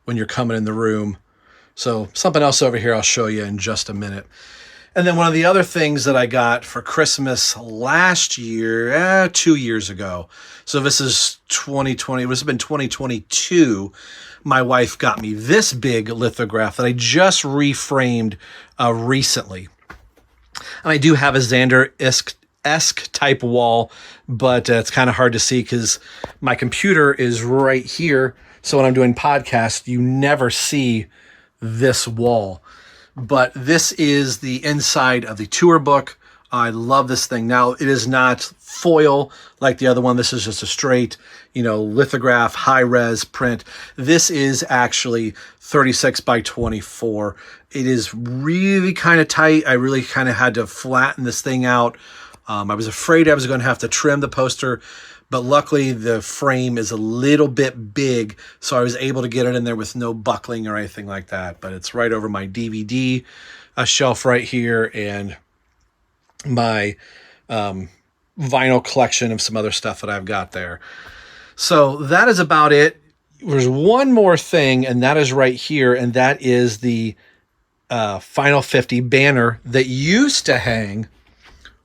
when you're coming in the room. So something else over here I'll show you in just a minute. And then one of the other things that I got for Christmas last year, 2 years ago. So this is 2020. This has been 2022. My wife got me this big lithograph that I just reframed recently. And I do have a Xander-esque type wall, but it's kind of hard to see because my computer is right here. So when I'm doing podcasts, you never see this wall. But this is the inside of the tour book. I love this thing. Now, it is not foil like the other one. This is just a straight, lithograph, high-res print. This is actually 36 by 24. It is really kind of tight. I really kind of had to flatten this thing out. I was afraid I was going to have to trim the poster, but luckily the frame is a little bit big, so I was able to get it in there with no buckling or anything like that. But it's right over my DVD shelf right here, and my vinyl collection of some other stuff that I've got there. So that is about it. There's one more thing, and that is right here, and that is the Final 50 banner that used to hang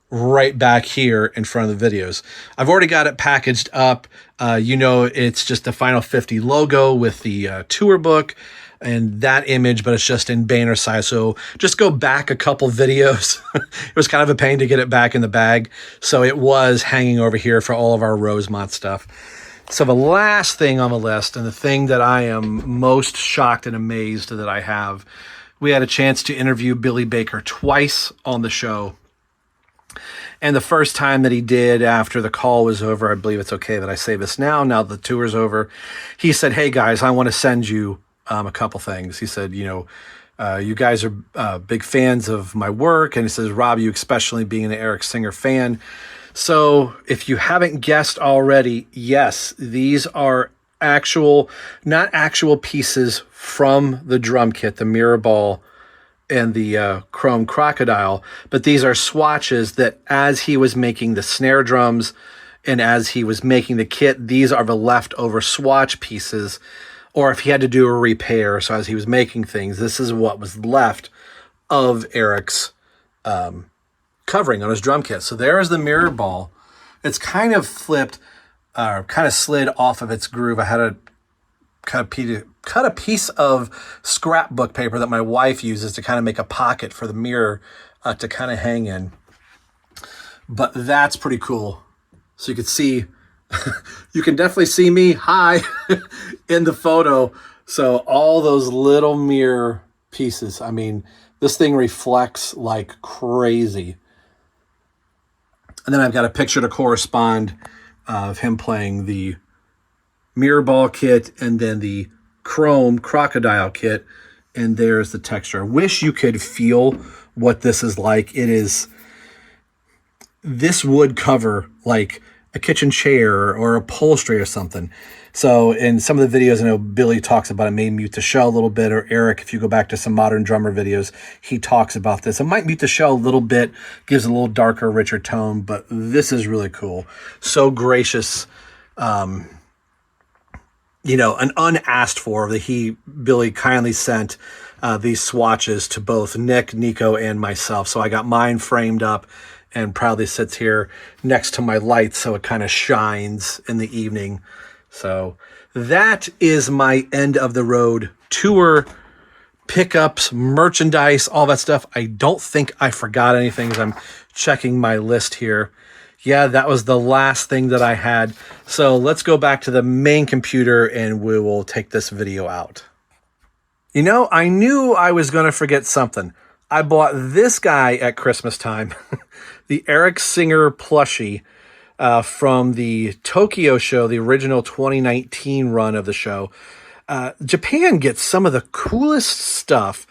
right back here in front of the videos. I've already got it packaged up. It's just the Final 50 logo with the tour book and that image, but it's just in banner size. So just go back a couple videos. It was kind of a pain to get it back in the bag. So it was hanging over here for all of our Rosemont stuff. So the last thing on the list, and the thing that I am most shocked and amazed that I have, we had a chance to interview Billy Baker twice on the show. And the first time that he did, after the call was over, I believe it's okay that I say this now the tour's over, he said, "Hey guys, I want to send you a couple things." He said, you guys are big fans of my work. And he says, "Rob, you especially being an Eric Singer fan. So if you haven't guessed already, yes, these are not actual pieces from the drum kit, the mirror ball and the chrome crocodile, but these are swatches that as he was making the snare drums and as he was making the kit, these are the leftover swatch pieces, or if he had to do a repair. So as he was making things, this is what was left of Eric's covering on his drum kit. So there is the mirror ball. It's kind of flipped, kind of slid off of its groove. I had to cut a piece of scrapbook paper that my wife uses to kind of make a pocket for the mirror to kind of hang in. But that's pretty cool. So you can see, you can definitely see me high in the photo. So all those little mirror pieces, I mean, this thing reflects like crazy. And then I've got a picture to correspond of him playing the mirror ball kit and then the chrome crocodile kit. And there's the texture. I wish you could feel what this is like. This would cover like a kitchen chair or upholstery or something. So in some of the videos, I know Billy talks about it, may mute the shell a little bit, or Eric, if you go back to some modern drummer videos, he talks about this. It might mute the shell a little bit, gives a little darker, richer tone, but this is really cool. So gracious, an unasked for that Billy kindly sent these swatches to both Nick, Nico, and myself. So I got mine framed up and proudly sits here next to my light so it kind of shines in the evening. So that is my end of the road tour, pickups, merchandise, all that stuff. I don't think I forgot anything as I'm checking my list here. Yeah, that was the last thing that I had. So let's go back to the main computer and we will take this video out. I knew I was going to forget something. I bought this guy at Christmas time, the Eric Singer plushie from the Tokyo show, the original 2019 run of the show. Japan gets some of the coolest stuff.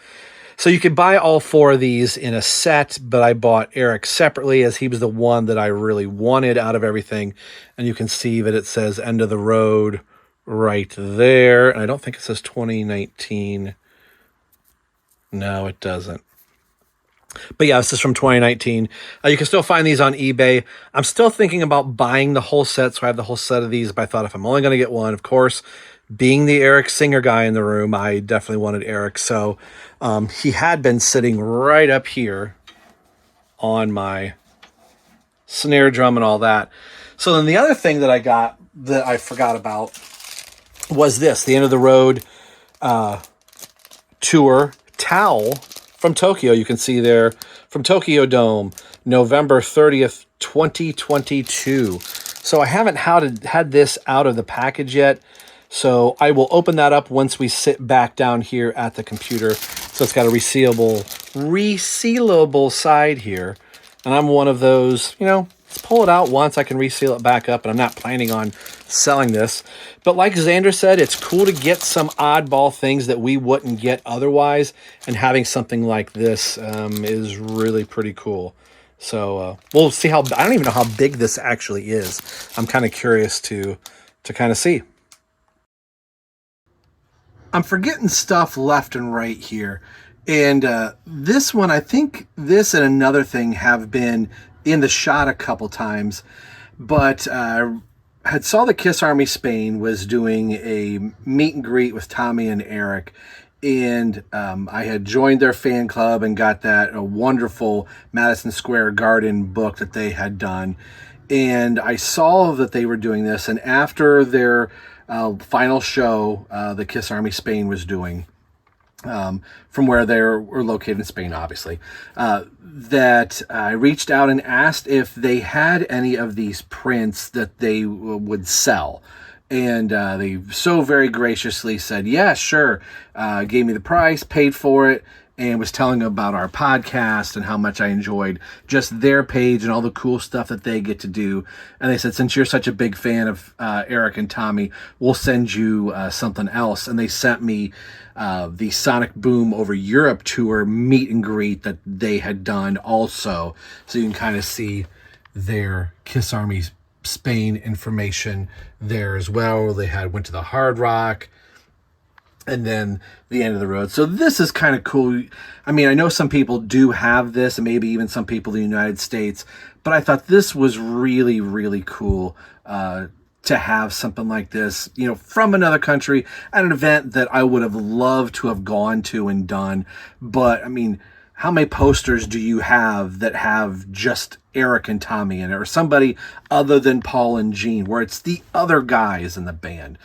So you could buy all four of these in a set, but I bought Eric separately as he was the one that I really wanted out of everything. And you can see that it says End of the Road right there. And I don't think it says 2019. No, it doesn't. But yeah, this is from 2019. You can still find these on eBay. I'm still thinking about buying the whole set, so I have the whole set of these. But I thought if I'm only going to get one, of course, being the Eric Singer guy in the room, I definitely wanted Eric. So he had been sitting right up here on my snare drum and all that. So then the other thing that I got that I forgot about was this, the End of the Road tour towel from Tokyo. You can see there from Tokyo Dome, November 30th, 2022. So I haven't had this out of the package yet. So I will open that up once we sit back down here at the computer. So it's got a resealable side here. And I'm one of those, let's pull it out once, I can reseal it back up, and I'm not planning on selling this. But like Xander said, it's cool to get some oddball things that we wouldn't get otherwise, and having something like this is really pretty cool. So we'll see how. I don't even know how big this actually is. I'm kind of curious to kind of see. I'm forgetting stuff left and right here. And this one, I think this and another thing have been in the shot a couple times. But had saw the Kiss Army Spain was doing a meet and greet with Tommy and Eric. And I had joined their fan club and got a wonderful Madison Square Garden book that they had done. And I saw that they were doing this. And after their final show, the Kiss Army Spain was doing, from where they were located in Spain, obviously, that I reached out and asked if they had any of these prints that they would sell. And they so very graciously said, yeah, sure. Gave me the price, paid for it, and was telling them about our podcast and how much I enjoyed just their page and all the cool stuff that they get to do. And they said, since you're such a big fan of Eric and Tommy, we'll send you something else. And they sent me the Sonic Boom Over Europe tour meet and greet that they had done also. So you can kind of see their Kiss Army Spain information there as well. They went to the Hard Rock and then the end of the road. So this is kind of cool. I mean, I know some people do have this, and maybe even some people in the United States, but I thought this was really, really cool to have something like this, from another country at an event that I would have loved to have gone to and done. But I mean, how many posters do you have that have just Eric and Tommy in it, or somebody other than Paul and Gene, where it's the other guys in the band?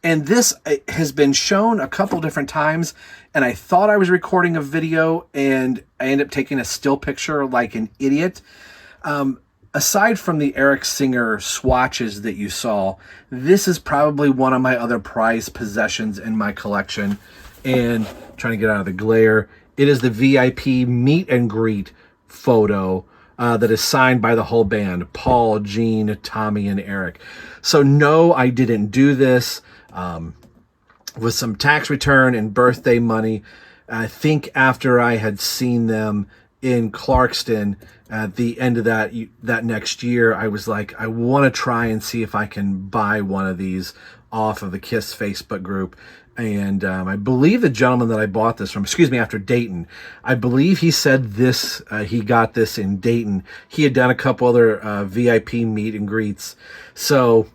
And this has been shown a couple different times, and I thought I was recording a video, and I ended up taking a still picture like an idiot. Aside from the Eric Singer swatches that you saw, this is probably one of my other prized possessions in my collection. And trying to get out of the glare, it is the VIP meet and greet photo that is signed by the whole band, Paul, Gene, Tommy, and Eric. So no, I didn't do this. With some tax return and birthday money. I think after I had seen them in Clarkston at the end of that next year, I was like, I want to try and see if I can buy one of these off of the KISS Facebook group. And I believe the gentleman that I bought this from, after Dayton, I believe he said this, he got this in Dayton. He had done a couple other VIP meet and greets. So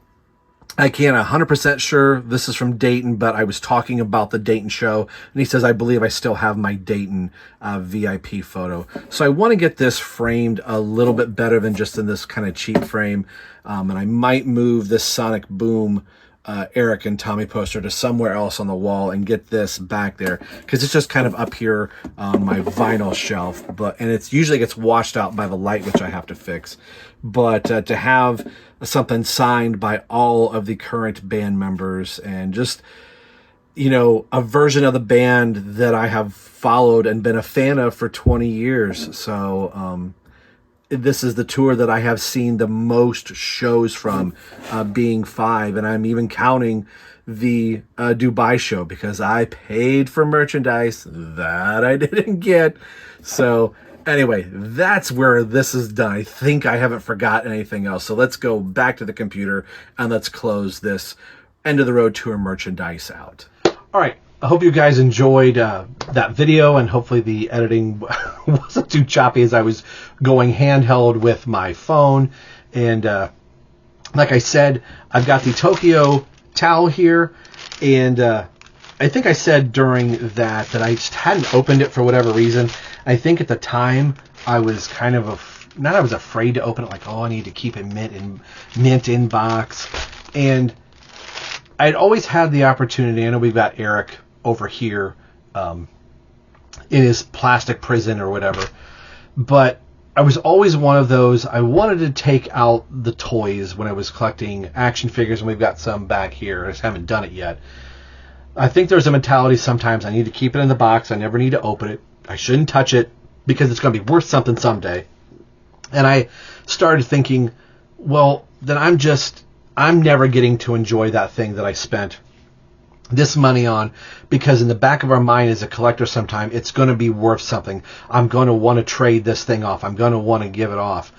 I can't 100% sure this is from Dayton, but I was talking about the Dayton show, and he says, I believe I still have my Dayton VIP photo. So I want to get this framed a little bit better than just in this kind of cheap frame, and I might move this Sonic Boom Eric and Tommy poster to somewhere else on the wall and get this back there, because it's just kind of up here on my vinyl shelf, and it usually gets washed out by the light, which I have to fix. But to have something signed by all of the current band members, and just, a version of the band that I have followed and been a fan of for 20 years. So this is the tour that I have seen the most shows from, being 5, and I'm even counting the Dubai show, because I paid for merchandise that I didn't get. So anyway, that's where this is done. I think I haven't forgotten anything else. So let's go back to the computer and let's close this End of the Road Tour merchandise out. All right. I hope you guys enjoyed that video, and hopefully the editing wasn't too choppy as I was going handheld with my phone. And like I said, I've got the Tokyo towel here, and I think I said during that I just hadn't opened it for whatever reason. I think at the time I was kind of I was afraid to open it, like, I need to keep it mint in box. And I'd always had the opportunity. I know we've got Eric over here in his plastic prison or whatever, but I was always one of those. I wanted to take out the toys when I was collecting action figures, and we've got some back here. I just haven't done it yet. I think there's a mentality sometimes I need to keep it in the box. I never need to open it. I shouldn't touch it because it's going to be worth something someday. And I started thinking, well, then I'm never getting to enjoy that thing that I spent this money on, because in the back of our mind as a collector sometime, it's going to be worth something. I'm going to want to trade this thing off. I'm going to want to give it off.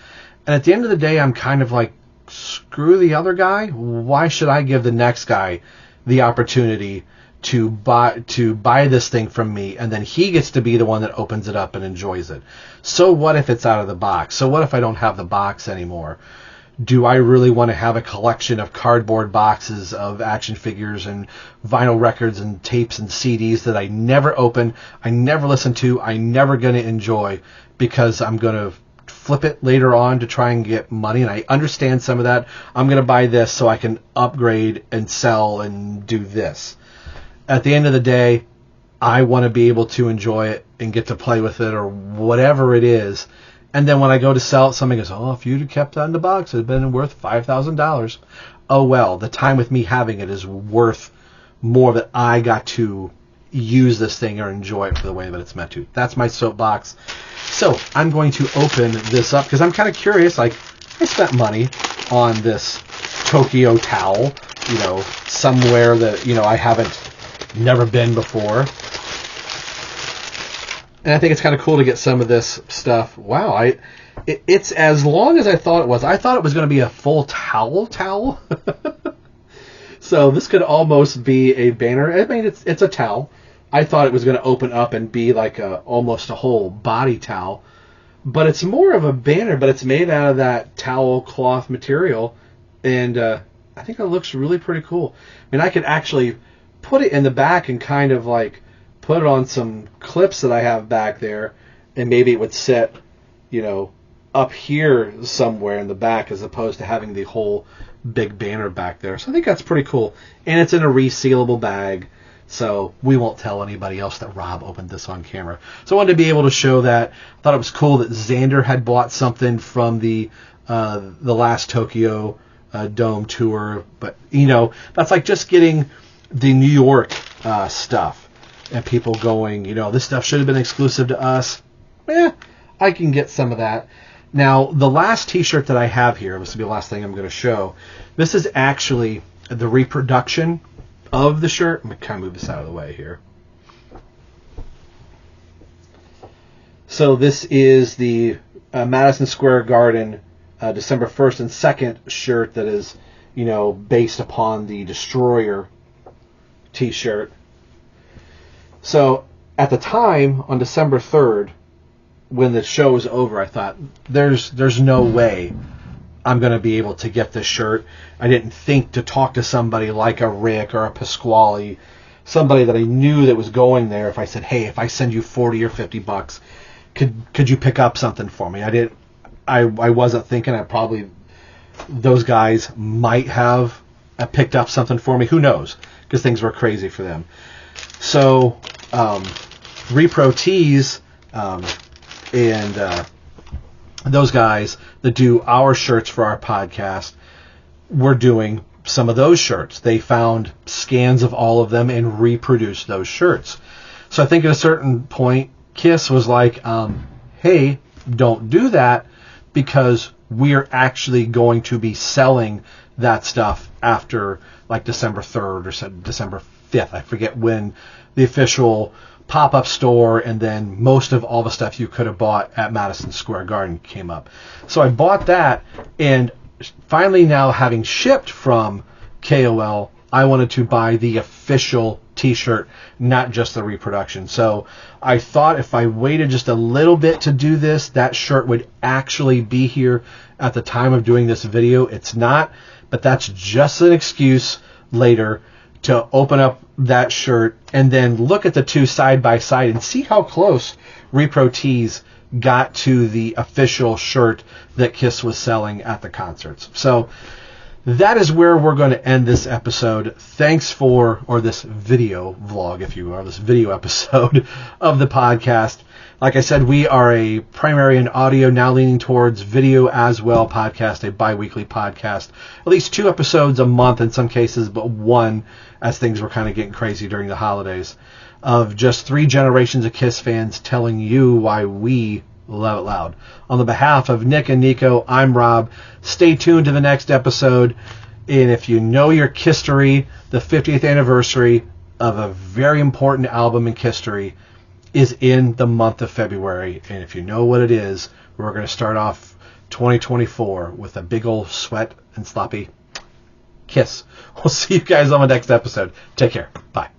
And at the end of the day, I'm kind of like, screw the other guy. Why should I give the next guy the opportunity to buy this thing from me, and then he gets to be the one that opens it up and enjoys it? So what if it's out of the box? So what if I don't have the box anymore? Do I really want to have a collection of cardboard boxes of action figures and vinyl records and tapes and CDs that I never open, I never listen to, I'm never going to enjoy, because I'm going to flip it later on to try and get money? And I understand some of that. I'm going to buy this so I can upgrade and sell and do this. At the end of the day, I want to be able to enjoy it and get to play with it or whatever it is. And then when I go to sell it, somebody goes, oh, if you'd have kept that in the box, it would have been worth $5,000. Oh, well, the time with me having it is worth more that I got to use this thing or enjoy it for the way that it's meant to. That's my soapbox. So I'm going to open this up because I'm kind of curious. Like, I spent money on this Tokyo towel, somewhere that, I haven't never been before. And I think it's kind of cool to get some of this stuff. Wow, it's as long as I thought it was. I thought it was going to be a full towel. So this could almost be a banner. I mean, it's a towel. I thought it was going to open up and be like almost a whole body towel. But it's more of a banner, but it's made out of that towel cloth material. And I think it looks really pretty cool. I mean, I could actually put it in the back and kind of like put it on some clips that I have back there, and maybe it would sit, up here somewhere in the back as opposed to having the whole big banner back there. So I think that's pretty cool. And it's in a resealable bag, so we won't tell anybody else that Rob opened this on camera. So I wanted to be able to show that. I thought it was cool that Xander had bought something from the last Tokyo Dome tour. But, that's like just getting the New York stuff. And people going, this stuff should have been exclusive to us. I can get some of that. Now, the last t-shirt that I have here, this will be the last thing I'm going to show. This is actually the reproduction of the shirt. I'm going to kind of move this out of the way here. So this is the Madison Square Garden December 1st and 2nd shirt that is, based upon the Destroyer t-shirt. So at the time, on December 3rd, when the show was over, I thought, there's no way I'm going to be able to get this shirt. I didn't think to talk to somebody like a Rick or a Pasquale, somebody that I knew that was going there. If I said, hey, if I send you $40 or $50, could you pick up something for me? I wasn't thinking. Those guys might have picked up something for me. Who knows? Because things were crazy for them. So, Repro Tees and those guys that do our shirts for our podcast were doing some of those shirts. They found scans of all of them and reproduced those shirts. So I think at a certain point, Kiss was like, hey, don't do that, because we're actually going to be selling that stuff after like December 3rd or December 5th. I forget when the official pop-up store and then most of all the stuff you could have bought at Madison Square Garden came up. So I bought that, and finally now having shipped from KOL, I wanted to buy the official t-shirt, not just the reproduction. So I thought if I waited just a little bit to do this, that shirt would actually be here at the time of doing this video. It's not, but that's just an excuse later to open up that shirt and then look at the two side by side and see how close Repro Tees got to the official shirt that Kiss was selling at the concerts. So that is where we're going to end this episode. Thanks for, or this video vlog, if you will, this video episode of the podcast. Like I said, we are a primary in audio, now leaning towards video as well podcast, a bi-weekly podcast. At least 2 episodes a month in some cases, but 1 as things were kind of getting crazy during the holidays, of just 3 generations of Kiss fans telling you why we love it loud. On the behalf of Nick and Nico, I'm Rob. Stay tuned to the next episode. And if you know your Kisstory, the 50th anniversary, of a very important album in history is in the month of February. And if you know what it is, we're going to start off 2024 with a big old sweat and sloppy kiss. We'll see you guys on the next episode. Take care. Bye.